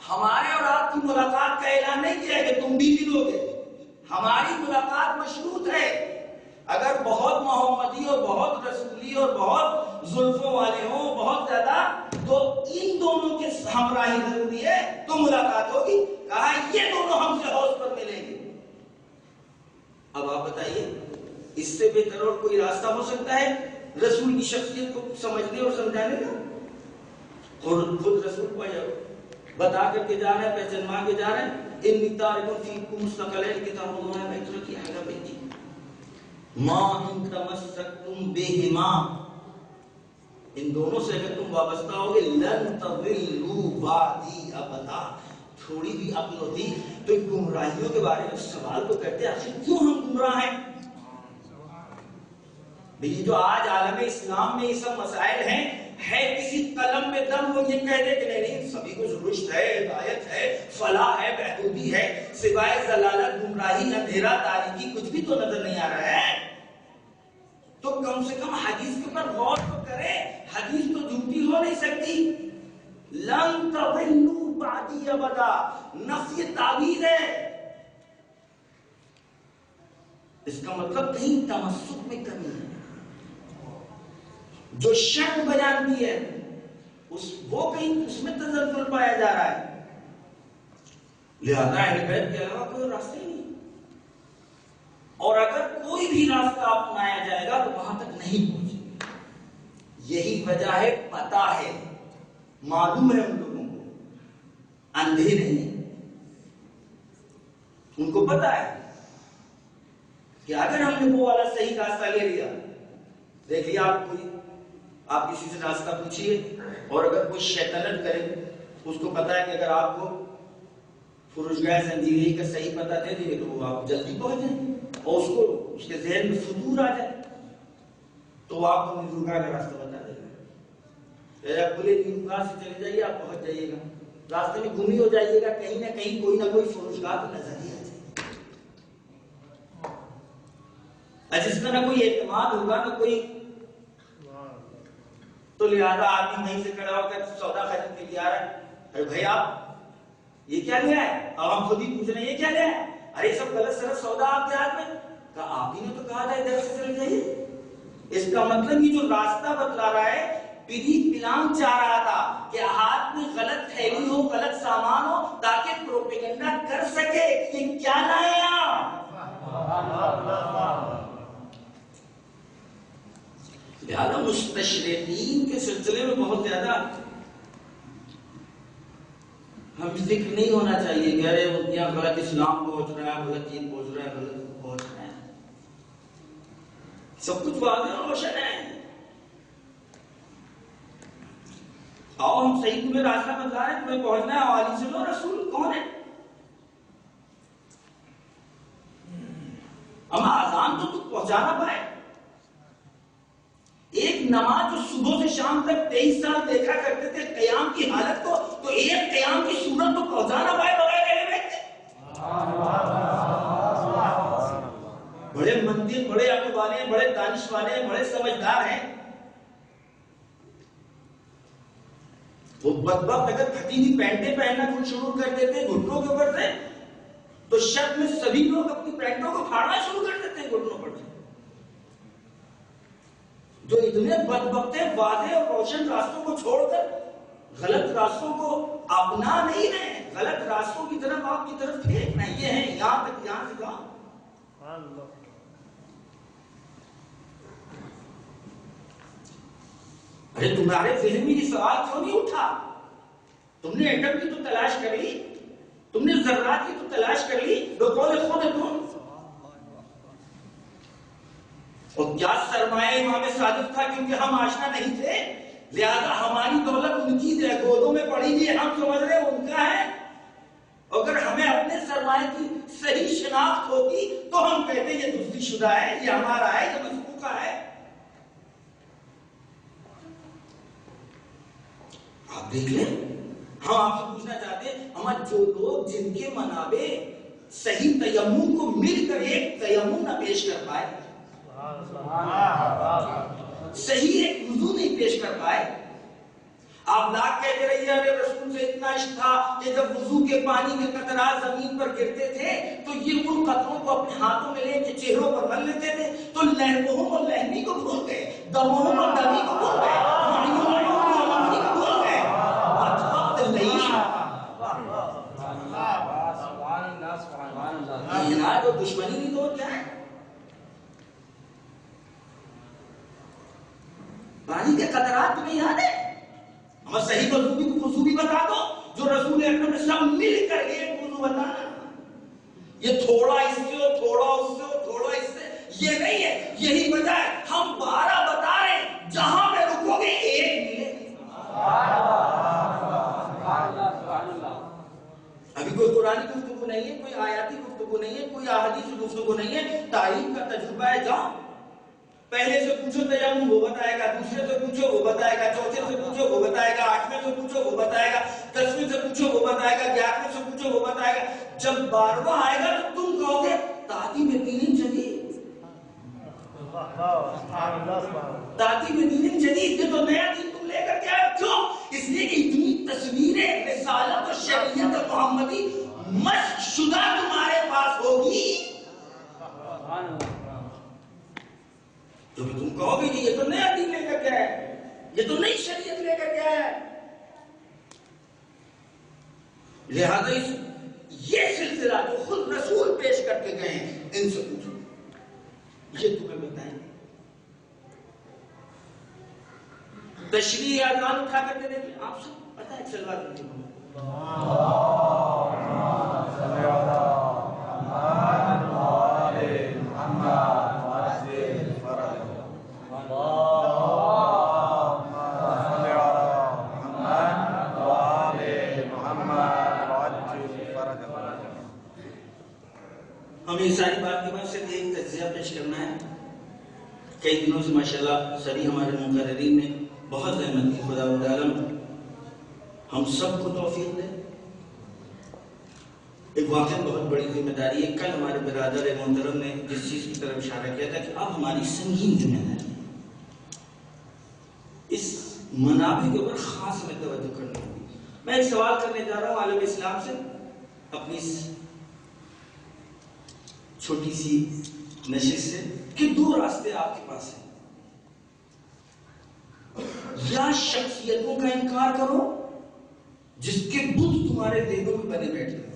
ہمارے اور آپ کی ملاقات کا اعلان نہیں کیا ہے کہ تم بھی ملو گے. ہماری ملاقات مشروط ہے. اگر بہت محمدی اور بہت رسولی اور بہت زلفوں والے ہوں بہت زیادہ، تو ان دونوں کے ہمراہی ضروری ہے تو ملاقات ہوگی. کہا یہ دونوں ہم سے حوض پر ملیں گے. اب آپ بتائیے اس سے بہتر اور کوئی راستہ ہو سکتا ہے رسول کی شخصیت کو سمجھنے اور سمجھانے کا؟ خود رسول کو بتا کر کے جا رہے ہیں، پہچانوا کے جا رہے ہیں. انی تارکن فیکم الثقلین کتاب اللہ عترتی و اہل بیتی ما ان تمسکتم بہما، ان دونوں سے اگر تم وابستہ ہوگے لن تضلوا بعدی ابدا. تھوڑی بھی عقل ہوتی تو گمراہیوں کے بارے میں سوال تو کرتے آخر کیوں ہم گمراہ ہیں. یہ جو آج عالم اسلام میں یہ سب مسائل ہیں، ہے کسی قلم میں دم وہ یہ کہہ دے کہ نہیں سبھی کو رشد ہے، ہدایت ہے، فلاح ہے، بہبودی ہے، سوائے ضلالت، گمراہی، اندھیرا، تاریکی کچھ بھی تو نظر نہیں آ رہا ہے. تو کم سے کم حدیث کے اوپر غور تو کرے. حدیث تو جھوٹی ہو نہیں سکتی. لن تضلوا بعدی ابدا، نفی تعبیر ہے. اس کا مطلب کہیں تمسک میں کمی ہے. جو شک بیان کی ہے وہ کہیں اس میں تزلزل پایا جا رہا ہے. لہذا اہل بیت کے علاوہ کوئی راستہ ہی نہیں، اور اگر کوئی بھی راستہ اپنایا جائے گا تو وہاں تک نہیں پہنچے گا. یہی وجہ ہے، پتہ ہے، معلوم ہے ان لوگوں کو، اندھے نہیں. ان کو پتہ ہے کہ اگر ہم نے وہ والا صحیح راستہ لے لیا، دیکھ لیا آپ کسی سے راستہ پوچھیے اور اگر کوئی شیطنت کرے، اس کو پتا ہے کہ اگر آپ کو فروشگاہ زنجیری کا صحیح پتہ دے دیں تو وہ آپ جلدی پہنچ جائیں گے، اور اس کو اس کے ذہن میں فطور آ جائے تو وہ آپ کو نیروگاہ کا راستہ بتا دے گا. کھلے نیروگاہ سے چلے جائیے، آپ پہنچ جائیے گا. راستے میں گم ہی ہو جائیے گا، کہیں نہ کہیں کوئی نہ کوئی فروشگاہ تو نظر ہی آ جائے. جس کا نہ کوئی اعتماد ہوگا نہ کوئی، تو لہذا آدمی وہیں سے کھڑا ہو کر سودا خرید کے لیے آ رہا ہے. ارے بھائی آپ یہ کیا لیا ہے؟ اب ہم خود ہی پوچھ رہے ہیں یہ کیا لیا ہے؟ ارے سب غلط سرت سودا آپ کے ہاتھ میں. کہا آپ ہی نے تو کہا تھا ادھر سے چلے جائیے. اس کا مطلب یہ جو راستہ بتلا رہا ہے پیڑھی پلان چاہ رہا تھا کہ ہاتھ میں غلط تھیلی ہو، غلط سامان ہو، تاکہ پروپیگنڈا کر سکے کہ کیا لائے آپ. لہذا مستشرقین کے سلسلے میں بہت زیادہ ہم فکر نہیں ہونا چاہیے کہ ارے یہاں غلط اسلام پہنچ رہا ہے، غلط چیز پہنچ رہا ہے، غلط پہنچ رہا ہے. سب کچھ واضح اور روشن ہے. آؤ ہم صحیح تمہیں راستہ بتلا رہے ہیں، تمہیں پہنچنا ہے حوالی سے لو. رسول کون ہے؟ ہم آزان تو پہنچانا پائے. ایک نماز جو صبح سے شام تک 23 سال دیکھا کرتے تھے قیام کی حالت کو، تو ایک قیام کی صورت تو پہنچانا پائے بغیر اہل بیت. بڑے منطق، بڑے عقل والے ہیں، بڑے دانش والے ہیں، بڑے سمجھدار ہیں. وہ بدبخت اگر پھٹی ہوئی پینٹیں پہننا کچھ شروع کر دیتے ہیں گھٹنوں کے اوپر سے، تو شک میں سبھی لوگ اپنی پینٹوں کو پھاڑنا شروع کر دیتے ہیں گھٹنوں پر سے. جو اتنے بدبخت ہیں واضح اور روشن راستوں کو چھوڑ کر غلط راستوں کو اپنا نہیں رہے، غلط راستوں کی طرف آپ کی طرف پھینکنا. یہ ہے یہاں تک، یہاں سے کہاں. ارے تمہارے ذہن میں یہ سوال کیوں نہیں اٹھا؟ تم نے ایٹم کی تو تلاش کر لی، تم نے ذرات کی تو تلاش کر لی، بقول خود تم. اور کیا سرمایہ امام صادق تھا؟ کیونکہ ہم آشنا نہیں تھے، لہذا ہماری دولت ان کی گودوں میں پڑی ہوئی، ہم سمجھ رہے ان کا ہے. اگر ہمیں اپنے سرمایہ کی صحیح شناخت ہوتی تو ہم کہتے یہ دزدی شدہ ہے، یہ ہمارا ہے، یہ مسکوکا ہے. آپ دیکھ لیں، ہم آپ سے پوچھنا چاہتے ہیں، ہمارے جو لوگ جن کے منابع صحیح تیمم کو مل کر ایک تیمم نہ پیش کر پائے، صحیح ایک وضو نہیں پیش کر پائے. آپ لاکھ کہتے رہیے ارے رسول سے اتنا عشق تھا کہ جب وضو کے پانی کے قطرات زمین پر گرتے تھے تو یہ ان قطروں کو اپنے ہاتھوں میں لے کے چہروں پر مل لیتے تھے، تو لہموں اور لہمی کو بھول گئے، دموں اور دمی کو بھول گئے، معیوں اور معانی کو بھول گئے. تو دشمنی نہیں تو کیا ہے؟ پانی کے قطرات تمہیں یاد ہے؟ ہمیں صحیح وضو بھی بتا دو جو رسول اکرم نے سب مل کر ایک وضو بتانا. یہ تھوڑا اس سے اور تھوڑا اس سے اور تھوڑا اس سے یہ نہیں ہے. یہی وجہ ہے ہم 12 بتا رہے ہیں، جہاں پہ رکو گے ایک ملے. ابھی کوئی قرآنی گفتگو نہیں ہے، کوئی آیاتی گفتگو نہیں ہے، کوئی احادیثی گفتگو نہیں ہے، تاریخ کا تجربہ ہے. جاؤ پہلے سے پوچھو تیمم وہ بتائے گا، دوسرے سے پوچھو وہ بتائے گا، چوتھے سے پوچھو وہ بتائے گا، 8ویں سے پوچھو وہ بتائے گا، 10ویں سے پوچھو وہ بتائے گا، 11ویں سے پوچھو وہ بتائے گا. جب 12واں آئے گا تو تم کہو گے تعلیم دین جدید، تعلیم دین جدید. یہ تو نیا دین تم لے کر کے آئے. کیوں؟ اس لیے کہ اتنی تصویریں رسالت اور شریعت محمدی مشق شدہ تمہارے پاس ہوگی تو تم کہو گے کہ یہ تو نیا دین لے کر کے آیا، یہ تو نئی شریعت لے کر کے آیا. لہذا یہ سلسلہ جو خود رسول پیش کر کے گئے ہیں ان سے پوچھو، یہ تمہیں بتائیں گے. تشریح اذان اٹھا کر کے دیکھیں، آپ سب پتہ ہے چلوا دیجیے. ہمیں ساری بات کے بعد صرف ایک تجزیہ پیش کرنا ہے. کئی دنوں سے ماشاءاللہ سبھی ہمارے مقررین نے بہت زحمت کی. خدا عالم ہم سب کو توفیق دے. ایک واقعہ بہت بڑی ذمہ داری ہے. کل ہمارے برادر محترم نے جس چیز کی طرف اشارہ کیا تھا کہ اب ہماری سنگین ذمہ داری ہے، اس منابع کے اوپر خاص میں توجہ کرنی ہوگی. میں ایک سوال کرنے جا رہا ہوں عالم اسلام سے، اپنی اس چھوٹی سی نشست سے، کہ 2 راستے آپ کے پاس ہیں. یا شخصیتوں کا انکار کرو جس کے بت تمہارے ذہنوں میں بنے بیٹھے ہیں.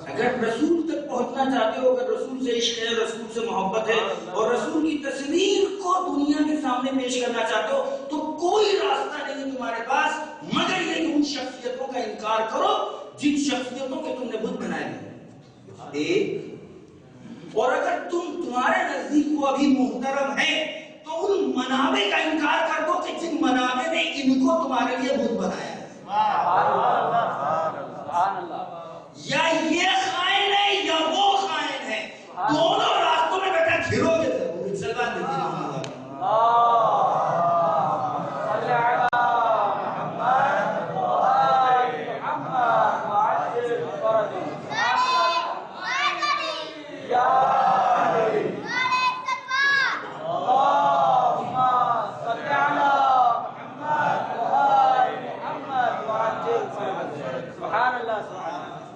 اگر رسول تک پہنچنا چاہتے ہو، اگر رسول سے عشق ہے، رسول سے محبت ہے اور رسول کی تصویر کو دنیا کے سامنے پیش کرنا چاہتے ہو، تو کوئی راستہ نہیں ہے تمہارے پاس مگر یہ کہ ان شخصیتوں کا انکار کرو جن شخصیتوں کے تم نے بت بنائے ہیں. ایک، اور اگر تمہارے نزدیک وہ ابھی محترم ہے تو ان منابع کا انکار کر دو کہ جن منابع نے ان کو تمہارے لیے بت بنایا ہے. یا یہ خائن ہے یا وہ خائن ہے، دونوں راستوں میں بیٹا گھرو گے ضرور. سلوات دیجیے.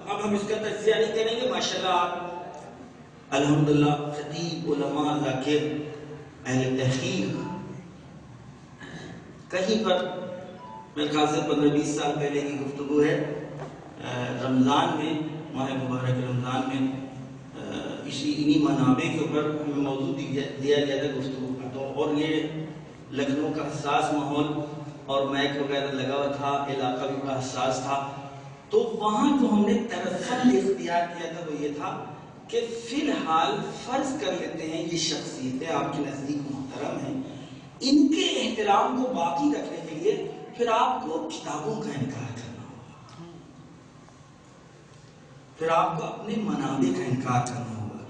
اب ہم اس کا تجزیہ نہیں کریں گے. ماشاءاللہ الحمدللہ خطیب، علماء، ذاکر، اہل تحقیق کہیں پر میرے خیال سے 15-20 سال پہلے کی گفتگو ہے، رمضان میں، ماہ مبارک رمضان میں انہی منابع کے اوپر ہمیں موضوع دیا گیا تھا گفتگو کا، تو اور یہ لکھنؤ کا حساس ماحول اور مائک وغیرہ لگا ہوا تھا، علاقہ بھی بڑا حساس تھا، تو وہاں جو ہم نے ترفل اختیار کیا تھا وہ یہ تھا کہ فی الحال فرض کر لیتے ہیں یہ شخصیتیں آپ کے نزدیک محترم ہیں، ان کے احترام کو باقی رکھنے کے لیے پھر آپ کو کتابوں کا انکار کرنا ہوگا، پھر آپ کو اپنے منابع کا انکار کرنا ہوگا،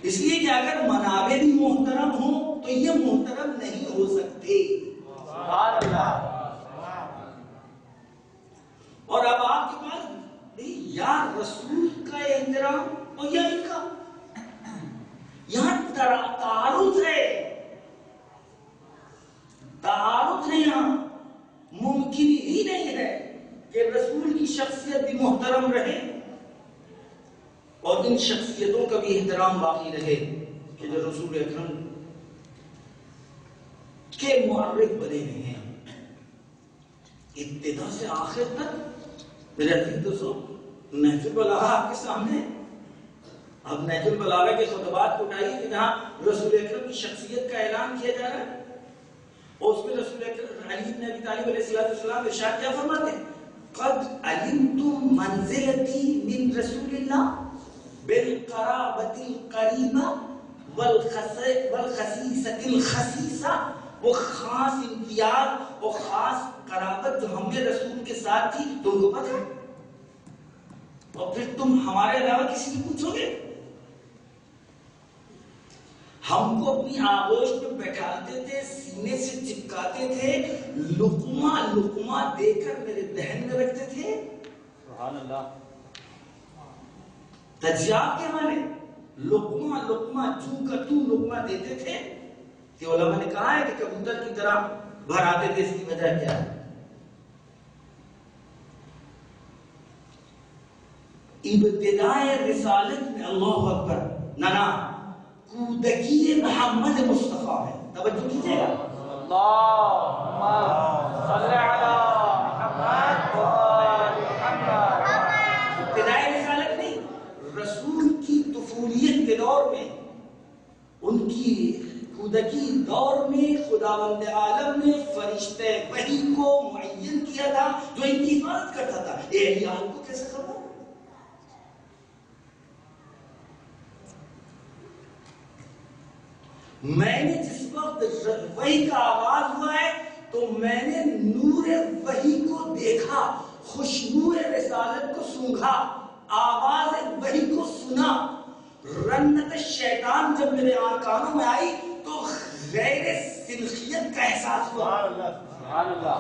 اس لیے کہ اگر منابع بھی محترم ہوں تو یہ محترم نہیں ہو سکتے۔ سبحان اللہ۔ اور اب آپ کے پاس یا رسول کا احترام اور یا ان کا، یہاں تعارض ہے، تعارض ہے، یہاں ممکن ہی نہیں ہے کہ رسول کی شخصیت بھی محترم رہے اور ان شخصیتوں کا بھی احترام باقی رہے کہ جو رسول اکرم کے معرف بنے ہوئے ہیں ابتدا سے آخر تک۔ میرے عزیز دوستو، نہج البلاغہ آپ کے سامنے، اب نہج البلاغہ کے خطبات کو اٹھائیے کہ جہاں رسول اکرم کی شخصیت کا اعلان کیا جا رہا ہے، اور اس میں رسول اکرم علی بن ابی طالب علیہ السلام ارشاد کیا فرماتے ہیں؟ قد علمتم منزلتی من رسول اللہ بالقرابۃ القریبہ والخسیسۃ الخسیسہ، وہ خاص امتیاز اور خاص قرابت جو ہم نے رسول کے ساتھ تھی تم کو پتہ ہے، اور پھر تم ہمارے علاوہ کسی سے پوچھو گے؟ ہم کو اپنی آغوش میں بیٹھاتے تھے، سینے سے چپکاتے تھے، لقمہ لقمہ دے کر میرے دہن میں رکھتے تھے۔ سبحان اللہ۔ تجزیات کے معنی لقمہ لقمہ چو کا تو لقمہ دیتے تھے کہ علماء نے کہا ہے کہ کبوتر کی طرح بھر آتے تھے، اس کی وجہ کیا ہے؟ ابتدائے رسالت میں اللہ اکبر نانا کودکی محمد مصطفیٰ ہے، توجہ کیجئے گا، اللہم صلی علی محمد و آل محمد۔ ابتدائے رسالت نہیں، رسول کی طفولیت کے دور میں، ان کی کودکی دور میں خداوند عالم نے فرشتے وحی کو معین کیا تھا جو ان کی حفاظت کرتا تھا۔ اہل عالم کو کیسے خبر؟ میں نے جس وقت وحی کا آغاز ہوا ہے تو میں نے نور وحی کو دیکھا، خوشبو رسالت کو سونگھا، آواز وحی کو سنا، رنت شیطان جب میرے کانوں میں آئی تو غیر سلخیت کا احساس ہوا۔ سبحان اللہ۔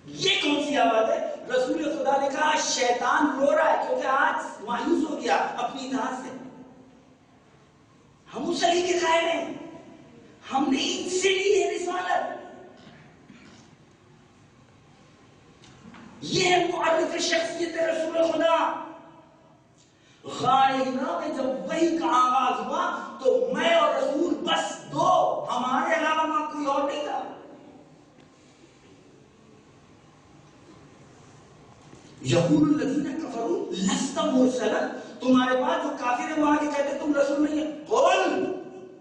یہ کون سی آواز ہے؟ رسول خدا نے کہا شیطان رو رہا ہے کیونکہ آج مایوس ہو گیا اپنی اطاعت سے۔ ہم اس علی کے قائل ہیں، ہم نے ان سے لی ہے رسالت۔ یہ ہے معرف شخصیت رسول خدا۔ غار ہرا میں جب وحی کا آغاز ہوا تو میں اور رسول بس دو، ہمارے علاوہ وہاں کوئی اور نہیں تھا۔ یقول الذین کفروا لست مرسلا، تمہارے پاس جو کافر ہیں وہاں کے کہتے تم رسول نہیں ہے۔ قل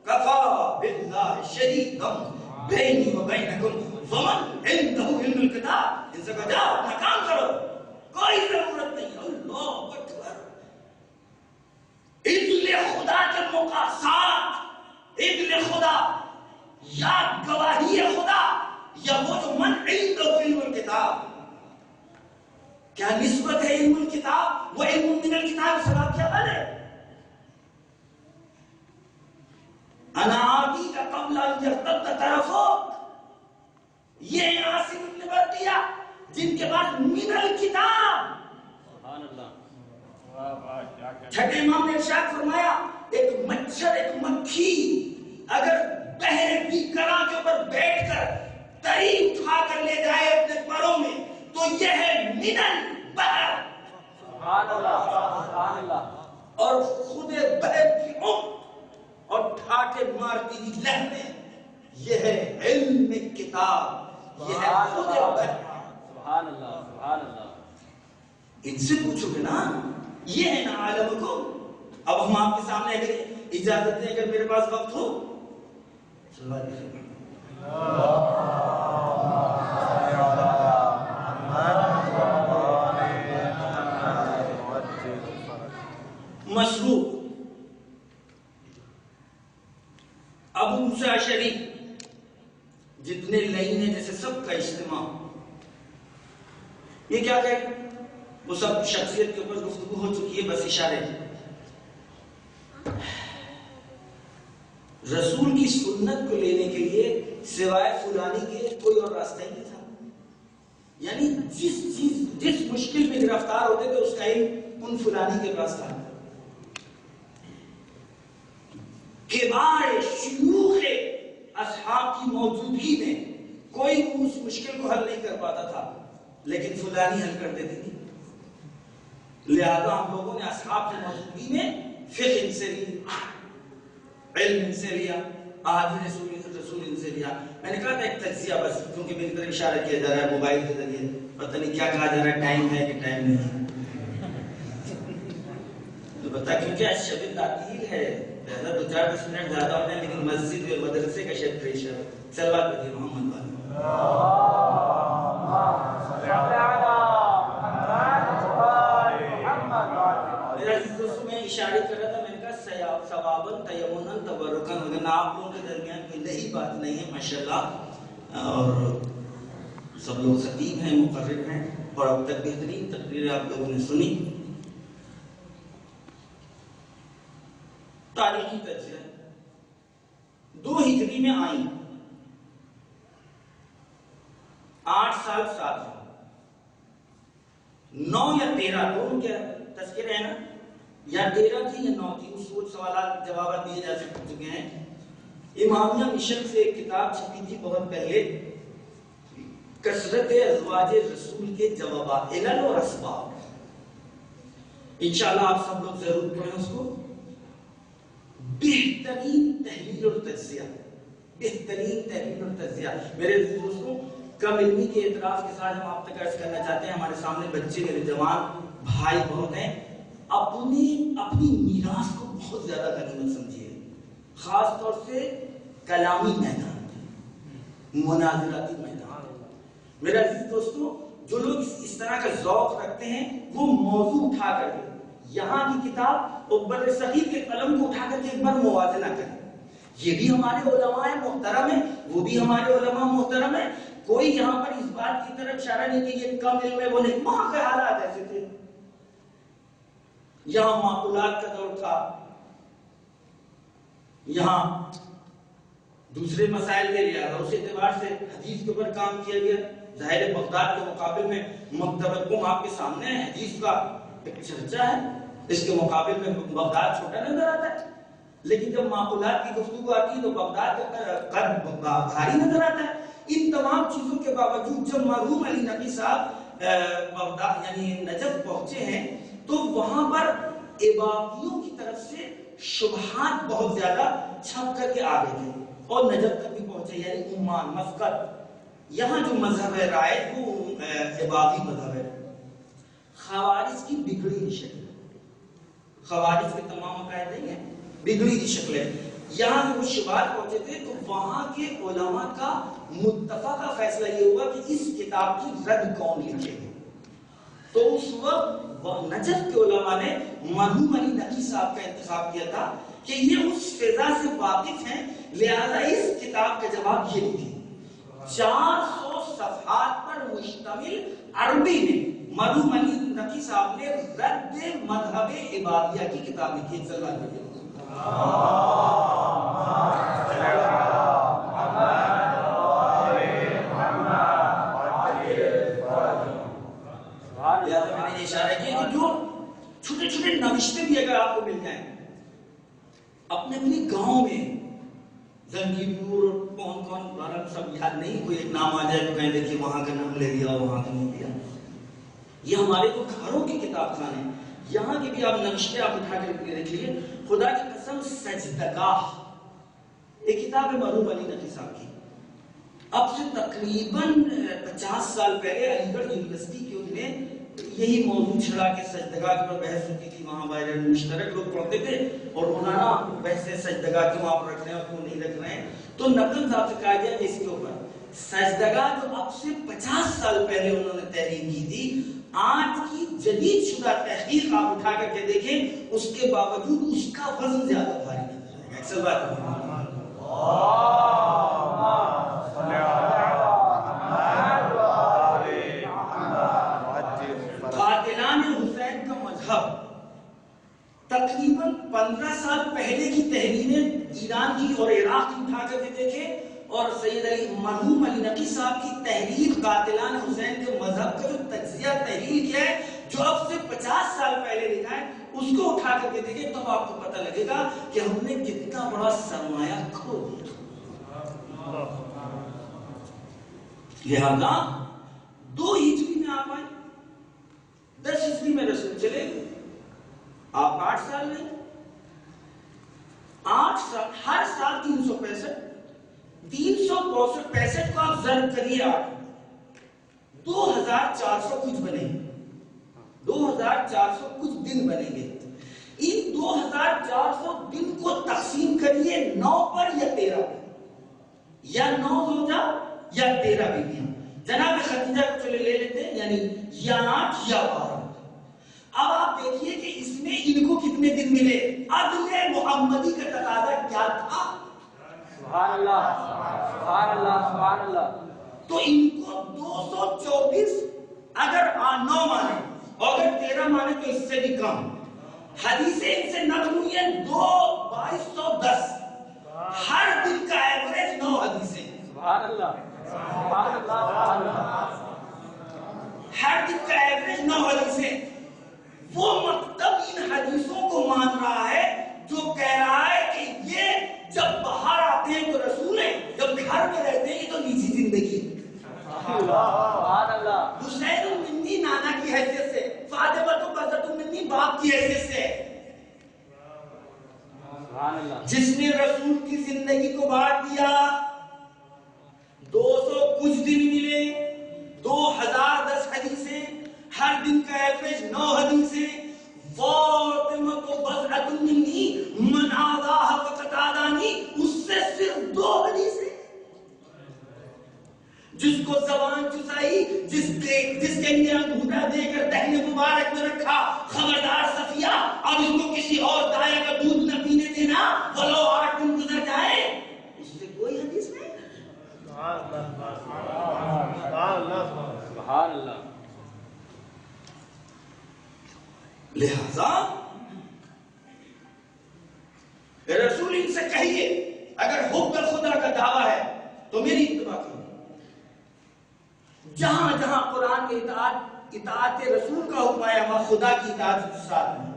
کفا باللہ شہیدا بینی و بینکم ومن عنده علم الکتاب، ان سے کہا جاؤ اپنا کام کرو، کوئی ضرورت نہیں۔ اللہ اکبر۔ ابن خدا کے مقاصات، ابن خدا یا گواہی خدا یا وہ جو من عنده علم الکتاب، کیا نسبت ہے علم الکتاب؟ وہ علم من الکتاب سلام کیا بنے؟ انا آتی کا قبل ان یرتد طرفک، یہ عاصم ابن بردیہ جن کے بعد من الکتاب۔ سبحان اللہ۔ چھٹے امام نے ارشاد فرمایا ایک مچھر، ایک مکھی اگر بحر بھی کرا کے اوپر بیٹھ کر تری اٹھا کر لے جائے اپنے پروں میں تو یہ ہے من البحر۔ سبحان اللہ۔ سبحان اللہ۔ اور خود بحر کی اور ٹھاٹے مارتی ہوئی لہریں، یہ ہے علم کتاب، یہ ہے خود بحر۔ سبحان اللہ۔ سبحان اللہ۔ ان سے پوچھو گے نا، یہ ہے نا عالم کو اب ہم آپ کے سامنے اگر اجازت دیں، اگر میرے پاس وقت ہو مشروع ابو موسیٰ اشعری جتنے لائن ہیں جیسے سب کا اجتماع، یہ کیا کہے؟ وہ سب شخصیت کے اوپر گفتگو ہو چکی ہے، بس اشارے رسول کی سنت کو لینے کے لیے سوائے فلانی کے کوئی اور راستہ ہی نہیں تھا. یعنی جس مشکل میں گرفتار ہوتے تھے اس کا علم ان فلانی کے پاس تھا. کبار شیوخ اصحاب کی موجودگی میں کوئی اس مشکل کو حل نہیں کر پاتا تھا، لیکن فلانی حل کر دیتی تھی. لہذا ہم لوگوں نے اصحاب کی موجودگی میں فقہ ان سے لیا، علم ان سے لیا، احادیث رسول ان سے لیا. میں نے کہا تھا ایک تجزیہ، بس کیونکہ میری طرف اشارہ کیا جا رہا ہے موبائل کے ذریعے، پتہ نہیں کیا کہا جا رہا ہے، ٹائم ہے کہ ٹائم نہیں تو بتا، کیونکہ شب تعطیل ہے، لہذا 2-4 منٹ زیادہ ہونے ہیں، لیکن مسجد اور مدرسے کا شاید پریشر. صلوات پڑھیے محمد والے. میرا دوستوں میں اشارے کر رہا تھا، میں نے کہا ثواباً تیمناً تبرکاً، اگر آپ لوگوں کے درمیان کوئی نئی بات نہیں ہے ماشاءاللہ، اور سب لوگ خطیب ہیں، مقرر ہیں، اور اب تک بہترین تقریر آپ لوگوں نے سنی. تاریخی تجزیہ 2 ہجری میں آئی، 8 سال ساتھ 9 یا 13 دونوں کیا تذکرے ہیں نا، یا 13 تھی یا 9 تھی، اس وقت سوالات جوابات دیے جا چکے ہیں. امامیہ مشن سے ایک کتاب چھپی تھی بہت پہلے، کثرت ازواج رسول کے جوابات، علل اور اسباب. انشاءاللہ آپ سب لوگ ضرور پڑھیں اس کو. بہترین تحلیل اور تجزیہ، بہترین تحلیل اور تجزیہ. میرے دوستوں، کم علمی کے اعتراف کے ساتھ ہم آپ تک عرض کرنا چاہتے ہیں، ہمارے سامنے بچے، میرے جوان بھائی بہت ہیں، اپنی میراث کو بہت زیادہ غنیمت سمجھیے، خاص طور سے کلامی میدان، مناظراتی میدان. میرے عزیز دوستوں، جو لوگ اس طرح کا ذوق رکھتے ہیں وہ موضوع اٹھا کر کے یہاں کی کتاب اور بر صغیر کے قلم کو اٹھا کر کے ایک بار موازنہ کریں. یہ بھی ہمارے علماء محترم ہیں، وہ بھی ہمارے علماء محترم ہیں. کوئی یہاں پر اس بات کی طرف اشارہ نہیں کہ یہ کم علم ہے، وہ نہیں. وہاں کے حالات ایسے تھے، یہاں معقولات کا دور تھا، یہاں دوسرے مسائل کے لحاظ اس اعتبار سے حدیث کے اوپر کام کیا گیا. ظاہر بغداد کے مقابل میں مکتبۃ آپ کے سامنے ہے، حدیث کا ایک چرچا ہے، اس کے مقابل میں بغداد چھوٹا نظر آتا ہے. لیکن جب معقولات کی گفتگو آتی ہے تو بغداد کا قد بھاری نظر آتا ہے. ان تمام چیزوں کے باوجود جب مرحوم علی نقی صاحب بغداد یعنی نجف پہنچے ہیں تو وہاں پر عبادیوں کی طرف سے شبہات بہت زیادہ چھپ کر کے آ گئے تھے اور نجف تک بھی پہنچے، یعنی عمان، مسقط. یہاں جو مذہب ہے رائج وہ عبادی مذہب ہے. خوارج کی بگڑی ہوئی شکل، خوارج کے تمام عقائد نہیں ہیں، بگڑی ہوئی شکل ہے. یہاں جو شبہات پہنچے تھے تو وہاں کے علماء کا متفقہ فیصلہ یہ ہوا کہ اس کتاب کی رد کون لکھے گا. تو اس وقت نجف کے علماء نے مرحوم علی نقی صاحب کا انتخاب کیا تھا کہ یہ اس فضا سے واقف ہیں، لہذا اس کتاب کا جواب یہ لکھیں. 400 صفحات پر مشتمل عربی میں مرحوم علی نقی صاحب نے رد مذہب عبادیہ کی کتاب لکھی. صلی اللہ علیہ وسلم. میں نے اشارہ کیا کہ جو چھوٹے چھوٹے نوشتے بھی اگر آپ کو مل جائیں اپنے اپنے گاؤں میں، زنگیپور کون کون سب یاد نہیں، کوئی ایک نام آ جائے تو کہیں دیکھیے وہاں کا نام لے لیا وہاں کا نہیں لیا. یہ ہمارے جو گھروں کے کتاب خانے، یہاں کے بھی آپ نوشتے آپ اٹھا کر دیکھ لیجیے. خدا کی قسم سجدگاہ ایک کتاب ہے مرحوم علی نقی صاحب کی. اب سے تقریباً 50 سال پہلے علی گڑھ یونیورسٹی کی انہوں نے یہی موضوع چھڑا کے سجدگاہ پر بحث ہوتی تھی، وہاں باہر مشترک لوگ پڑھتے تھے اور روزانہ بحث سجدگاہ کیوں آپ رکھ رہے ہیں اور کیوں نہیں رکھ رہے ہیں. تو نقل صاحب سے کہا گیا کہ اس کے اوپر سجدگاہ جو اب سے 50 سال پہلے انہوں نے تحریر کی تھی، آج کی جدید شدہ تحقیق آپ اٹھا کر کے دیکھیں، اس کے باوجود اس کا وزن زیادہ بھاری نظر آئے گا. اکثر بات قاتلان حسین کا مذہب تقریباً 15 سال پہلے کی تحریریں ایران کی اور عراق کی اٹھا کر کے دیکھیں، اور سید علی مرحوم علی نقی صاحب کی تحریر قاتلان حسین کے مذہب کا جو تجزیہ تحریر کیا ہے، جو اب سے 50 سال پہلے لکھا ہے، اس کو اٹھا کر کے دیکھیں تو آپ کو پتہ لگے گا کہ ہم نے کتنا بڑا سرمایہ کھو دیا. لہذا 2 ہجری میں آپ آئے، 10 ہجری میں رسول چلے گئے، آپ 8 سال نہیں، 8 سال، ہر سال 365 365 کو آپ ضرب کریے 8، 2400 کچھ بنے گے، 2400 کچھ دن بنیں گے. ان 2400 دن کو تقسیم کریے 9 پر یا 13 پر، یا 9 زوجہ یا 13 بیویاں. جناب خدیجہ کو چلے لے لیتے ہیں، یعنی یا 8 یا 12. اب آپ دیکھیے کہ اس میں ان کو کتنے دن ملے. عدل محمدی کا تقاضا کیا تھا؟ سبحان اللہ، سبحان اللہ، سبحان اللہ. تو ان کو 224 اگر 9 مانے اور اگر 13 مانے تو اس سے بھی کم. حدیثیں ان سے نقل ہوئی ہیں 2210، ہر دن کا ایوریج 9 حدیثیں. سبحان اللہ، سبحان اللہ، سبحان اللہ. ہر دن کا ایوریج 9 حدیثیں. وہ مکتب ان حدیثوں کو مان رہا ہے جو کہہ رہا ہے کہ یہ جب باہر آتے ہیں تو رسول ہیں، جب گھر میں رہتے ہیں تو نجی زندگی. سبحان اللہ. حسین المنی نانا کی حیثیت سے، فاطمہ تو بذت المنی باپ کی حیثیت سے. سبحان اللہ. جس نے رسول کی زندگی کو بانٹ دیا، 200 کچھ دن ملے، 2010 حدیثیں، ہر دن کا ایوریج 9 حدیثیں. فاطمہ تو بذت المنی من آذاہ فقط آذانی، اس سے صرف 2 حدیثیں. جس کو زبان چسائی، جس کے لیے انگوٹھا دے کر دہن مبارک میں رکھا، خبردار صفیہ اب اس کو کسی اور دائیں کا دودھ نہ پینے دینا، ولو 8 دن گزر جائے. اس سے کوئی حدیث نہیں. سبحان اللہ. لہذا رسول ان سے کہیے اگر حب خدا کا دعویٰ ہے تو میری اتباع کرو. جہاں جہاں قرآن میں اطاعت رسول کا حکم آیا وہاں خدا کی اطاعت کے ساتھ میں،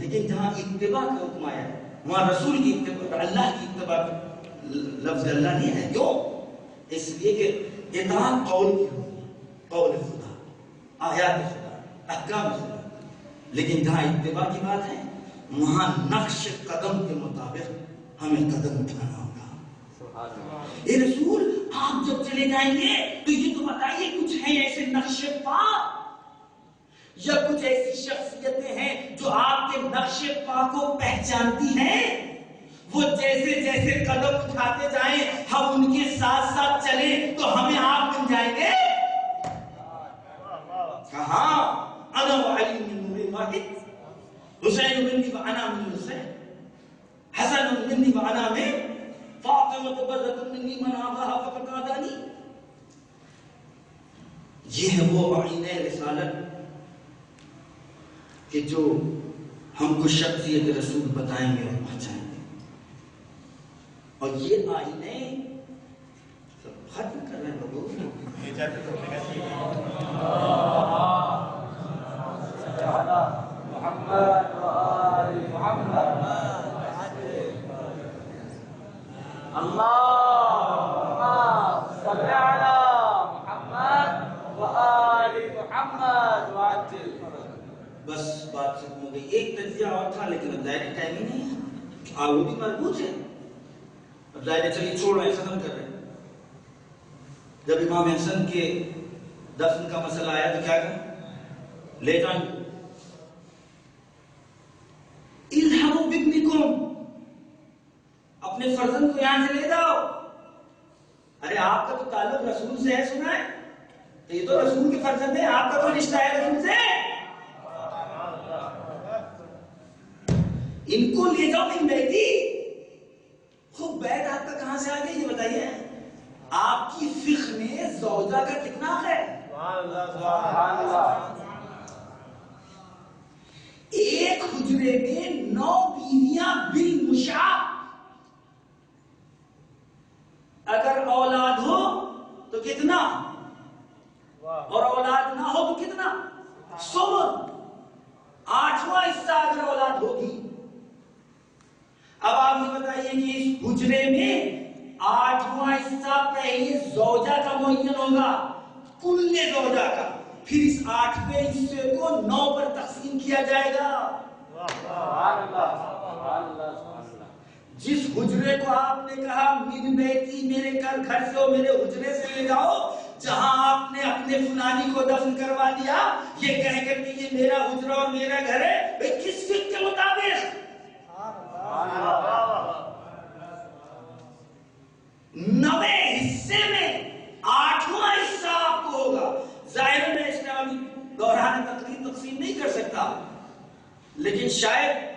لیکن جہاں اتباع کا حکم آیا وہاں رسول کی اتباع، اللہ کی اتباع. لفظ اللہ نہیں ہے. کیوں؟ اس لیے کہ اطاعت قول کی ہوتی ہے، قول خدا، آیات خدا، احکام خدا. لیکن جہاں اتباع کی بات ہے وہاں نقش قدم کے مطابق ہمیں قدم اٹھانا ہوگا. اے رسول آپ جب چلے جائیں گے تو یہ تو بتائیے کچھ ہیں ایسے نقش پا یا کچھ ایسی شخصیتیں ہیں جو آپ کے نقش پا کو پہچانتی ہیں، وہ جیسے جیسے قدم اٹھاتے جائیں ہم ان کے ساتھ ساتھ چلیں تو ہمیں آپ مل جائیں گے. کہاں انا وعلی من نور واحد، حسین منی وانا من حسین، حسن منی وانا من فاطمہ بذت منی من آباہا فقط آدانی. یہ ہے وہ آئینہ رسالت کہ جو ہم کو شخصیت رسول بتائیں گے اور پہنچائیں گے. اور یہ آئینے سب ختم کر رہے ہیں لوگوں. محمد وآل محمد. اللهم صل على محمد وآل محمد وعجل. بس بات ختم ہو گئی. ایک تجزیہ اور تھا لیکن اب ظاہر ٹائم ہی نہیں ہے، وہ بھی مربوط ہے. اب ظاہر چلیے چھوڑ رہے ہیں، ختم کر رہے ہیں. جب امام حسن کے دفن کا مسئلہ آیا تو کیا کہا؟ لے جائیں گے. اذهبوا بابنكم، اپنے فرزند کو یہاں سے لے جاؤ. ارے آپ کا تو تعلق رسول سے ہے، سنا ہے؟ یہ تو رسول کے فرزند ہیں، آپ کا تو رشتہ ہے رسول سے. ان کو لے جاؤ من بیتی. خوب بیت آپ کا کہاں سے آ گئی یہ بتائیے. آپ کی فقہ میں زوجہ کا کتنا ہے؟ ایک حجرے میں 9 بیویاں بالمشاع. اگر اولاد ہو تو کتنا، اور اولاد نہ ہو تو کتنا؟ 100. 8واں حصہ اگر اولاد ہوگی. اب آپ یہ بتائیے کہ اس حجرے میں 8واں حصہ پہلے زوجہ کا معین ہوگا، کل زوجہ کا، پھر اس 8ویں حصے کو 9 پر تقسیم کیا جائے گا. جس حجرے کو آپ نے کہا من بیتی، میرے گھر سے ہو، میرے حجرے سے لے جاؤ، جہاں آپ نے اپنے فلانی کو دفن کروا دیا یہ کہہ کر کہ یہ میرا حجرہ اور میرا گھر ہے، بھئی کس فقہ کے مطابق؟ 9 حصے میں 8واں حصہ آپ کو ہوگا. ظاہر میں اس میں ابھی دوران تقریر تقسیم نہیں کر سکتا، لیکن شاید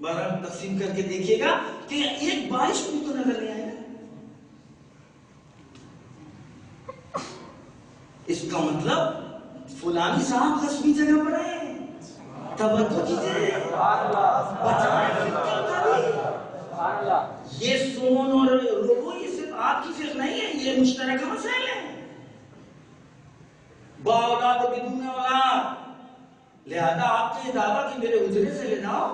بہرحال تقسیم کر کے دیکھیے گا کہ ایک بارش بھی تو نظر نہیں آئے گا. اس کا مطلب فلانی صاحب خصوصی جگہ پر ہیں. توجہ کیجیے، یہ سون اور روبو یہ صرف آپ کی فقہ نہیں ہے، یہ مشترکہ مسائل ہیں. با اولاد و بدون اولاد، لہذا آپ کا یہ دعویٰ کہ میرے حجرے سے لے جاؤ.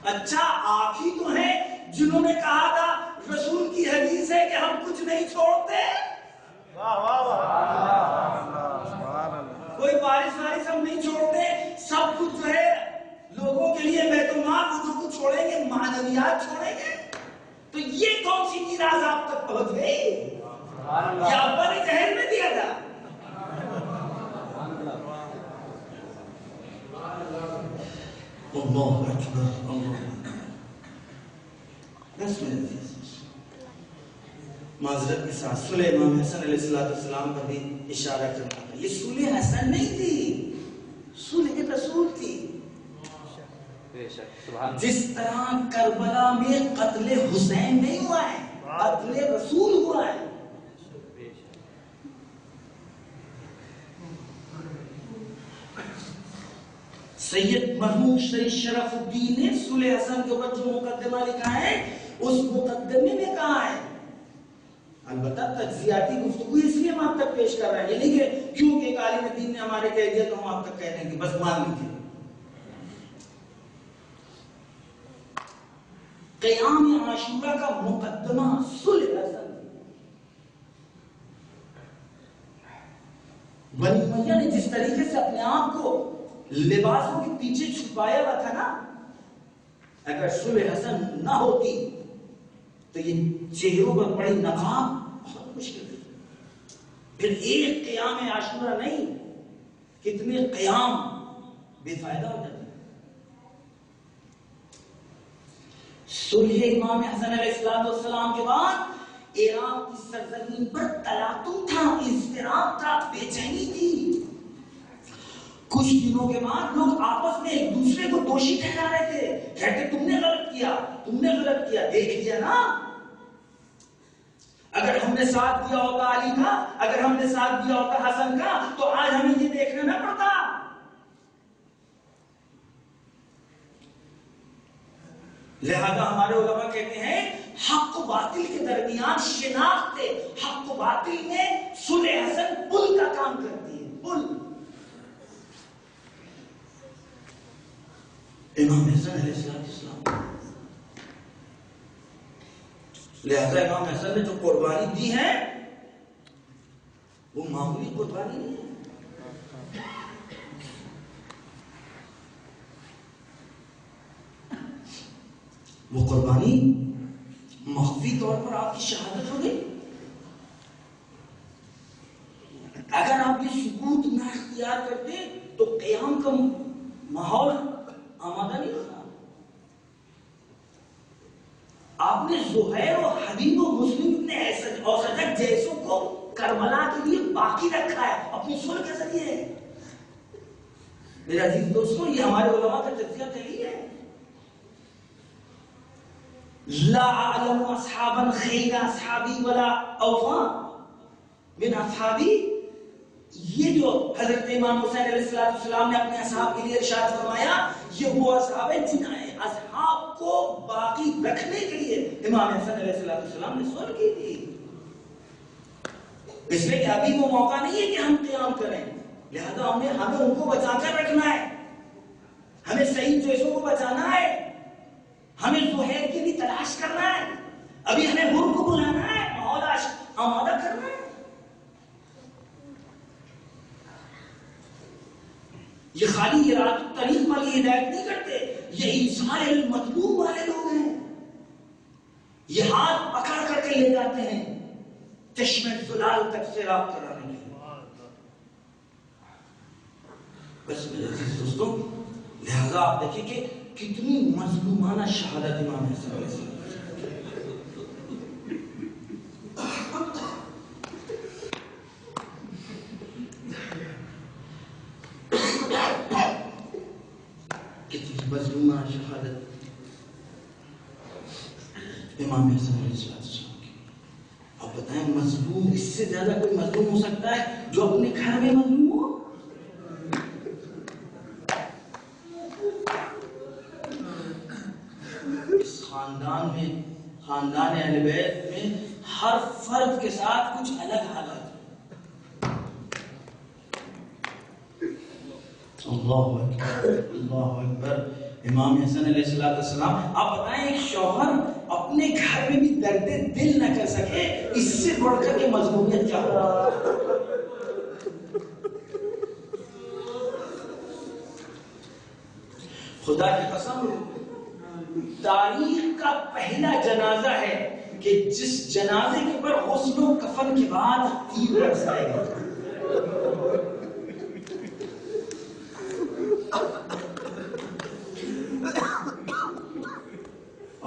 اچھا آپ ہی تو ہیں جنہوں نے کہا تھا رسول کی حدیث ہے کہ ہم کچھ نہیں چھوڑتے. کوئی وارث ہم نہیں چھوڑتے، سب کچھ جو ہے لوگوں کے لیے بیت المال، وہ جو کچھ چھوڑیں گے معنویات چھوڑیں گے. تو یہ کون سی میراث آپ تک پہنچ گئی؟ یہ ابا نے جہل میں دیا تھا. اللہ اکبر اللہ. معذرت کے ساتھ صلح امام حسن علیہ السلام پر بھی اشارہ کرنا ہے. یہ صلح حسن نہیں تھی، صلح رسول تھی. جس طرح کربلا میں قتل حسین نہیں ہوا ہے، قتل رسول ہوا ہے. سید محمود شریف الدین نے صلح حسن کے اوپر جو مقدمہ لکھا ہے اس مقدمے میں کہا ہے، البتہ تجزیاتی گفتگو اس لیے ہم آپ تک پیش کر رہے ہیں، یہ نہیں کہ کیونکہ ایک عالم دین نے ہمارے کہہ دیا تو ہم آپ تک کہہ دیں گے بس مان لیجیے. قیام عاشورہ کا مقدمہ صلح حسن. بنی امیہ نے جس طریقے سے اپنے آپ کو لباسوں کے پیچھے چھپایا ہوا تھا نا، اگر صلح حسن نہ ہوتی تو یہ چہروں پر پڑی نقاب بہت مشکل تھی. پھر ایک قیام عاشورہ نہیں، کتنے قیام بے فائدہ ہو جاتے. صلح امام حسن علیہ السلام کے بعد عراق کی سرزمین پر تلاطم تھا، اضطراب تھا، بے چینی تھی. کچھ دنوں کے بعد لوگ آپس میں ایک دوسرے کو دوشی ٹھہرا رہے تھے، کہتے تم نے غلط کیا، تم نے غلط کیا. دیکھ لیا نا، اگر ہم نے ساتھ دیا ہوتا علی کا، اگر ہم نے ساتھ دیا ہوتا حسن کا تو آج ہمیں یہ دیکھنا نہ پڑتا. لہذا ہمارے علماء کہتے ہیں حق و باطل کے درمیان شناخت ہے. حق و باطل میں صلح حسن پل کا کام کرتی ہے، پل. امام حسن علیہ السلام، لہذا امام حسن نے جو قربانی دی ہے وہ معمولی قربانی نہیں ہے. وہ قربانی مخفی طور پر آپ کی شہادت ہو گئی. اگر آپ یہ ثبوت نہ ماحول آمادہ نہیں ہوتا. آپ نے زہیر و حبیب و مسلم ابن اوسجد جیسوں کو کربلا کے لیے باقی رکھا ہے اپنی سن کے ذریعے. میرے عزیز دوستوں، یہ ہمارے علماء کا تجزیہ تحلیل ہے. لا اعلم اصحابا خیر اصحابی ولا اوفا من اصحابی. یہ جو حضرت امام حسین علیہ السلام نے اپنے اصحاب کے لیے ارشاد فرمایا، یہ وہ اصحاب ہیں جن اصحاب کو باقی رکھنے کے لیے امام حسین علیہ السلام نے صلح کی تھی. اس لیے کہ ابھی وہ موقع نہیں ہے کہ ہم قیام کریں، لہذا ہمیں ان کو بچا کر رکھنا ہے، ہمیں صحیح چوائسوں کو بچانا ہے، ہمیں زہیر کے لیے تلاش کرنا ہے، ابھی ہمیں حر کو بلانا ہے، ماحول آمادہ کرنا ہے. یہ خالی ارادت الطریق والی ہدایت نہیں کرتے، یہ ایصال المطلوب والے لوگ ہیں. یہ ہاتھ پکڑ کر کے لے جاتے ہیں چشمے زلال تک سے رابطہ کرانے کے لیے. بس میرے عزیز دوستوں، لہذا آپ دیکھیں کہ کتنی مظلومانہ شہادت امام حسن علیہ السلام. کتنی مظلومانہ شہادت امام حسن علیہ السلام کی. اب بتائیں، مظلوم اس سے زیادہ کوئی مظلوم ہو سکتا ہے جو اپنے گھر میں مظلوم ہو؟ اس خاندان میں، خاندان اہل بیت میں ہر فرد کے ساتھ کچھ الگ حالات. اللہ اکبر، اللہ اکبر. امام حسن علیہ السلام، آپ بتائیں ایک شوہر اپنے گھر میں بھی درد دل نہ کر سکے، اس سے بڑھ کر کے مظلومیت کیا ہوگا؟ خدا کی قسم، تاریخ کا پہلا جنازہ ہے کہ جس جنازے کے پر غسل و کفن کے بعد تیر برسائے گا.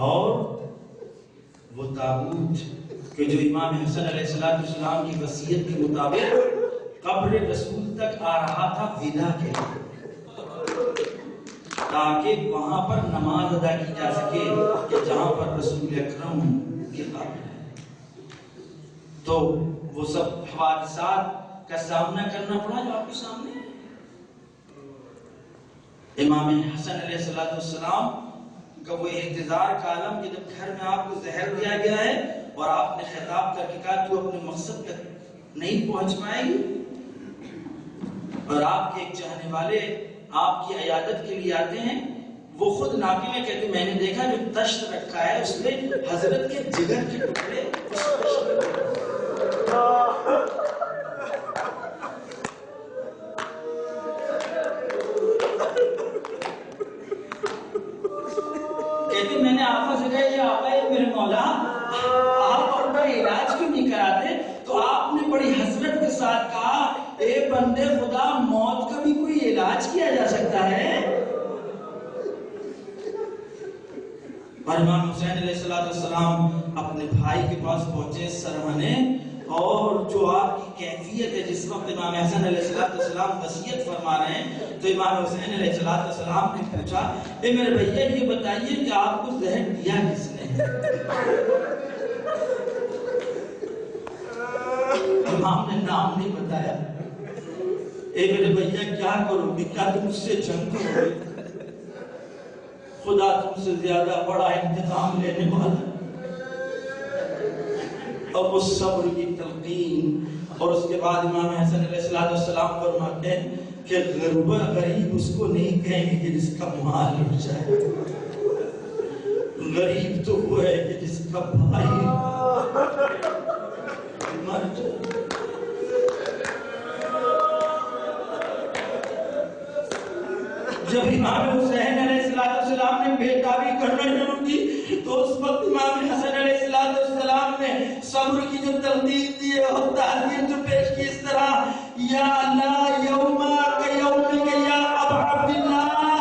اور وہ تابوت کہ جو امام حسن علیہ السلام کی وصیت کے مطابق قبر رسول تک آ رہا تھا ودا کے لیے، تاکہ وہاں پر نماز ادا کی جا سکے کہ جہاں پر رسول اکرم کی قبر ہے. تو وہ سب حوادثات کا سامنا کرنا پڑا جو آپ کے سامنے ہے. امام حسن علیہ السلام کا وہ احتضار کا عالم کہ جب گھر میں آپ کو زہر دیا گیا ہے اور آپ نے خطاب کر کے کہا تو اپنے مقصد تک نہیں پہنچ پائے گی، اور آپ کے ایک چاہنے والے آپ کی عیادت کے لیے آتے ہیں. وہ خود ناقی میں کہتے میں نے دیکھا جو تشت رکھا ہے اس میں حضرت کے جگر کے ٹکڑے. کہتے میں نے آقا سے کہا یہ آقا ہے میرے مولا، آپ اپنا علاج کیوں نہیں کراتے؟ تو آپ نے بڑی حسرت کے ساتھ کہا اے بندے خدا، موت کا بھی کوئی علاج کیا جا سکتا ہے؟ اور امام حسین علیہ السلام اپنے بھائی کے پاس پہنچے سرہنے، اور جو آپ کی کیفیت ہے جس وقت امام حسن علیہ السلام وصیت فرما رہے ہیں تو امام حسین علیہ السلام نے پوچھا اے میرے بھیا یہ بتائیے کہ آپ کو زہر دیا کس نے؟ امام نے نام نہیں بتایا. اے میرے بھیا کیا کرو گے؟ کیا تم اس سے جنگ کرو گے؟ خدا تم سے زیادہ بڑا انتقام لینے والا. اور اس صبر کی تلقین، اور اس کے بعد امام حسن علیہ السلام فرماتے ہیں کہ غریب اس کو نہیں کہیں گے کہ جس کا مال ہو جائے، غریب تو وہ ہے کہ جس کا بھائی مر جائے. جب امام حسین علیہ السلام نے بیداری کرنا شروع کی تو اس وقت امام حسن علیہ السلام نے صبر کی جو تلقین دی ہے اور تعزیت جو پیش کی اس طرح، یا اللہ یوما کا یوم کا یا ابا عبداللہ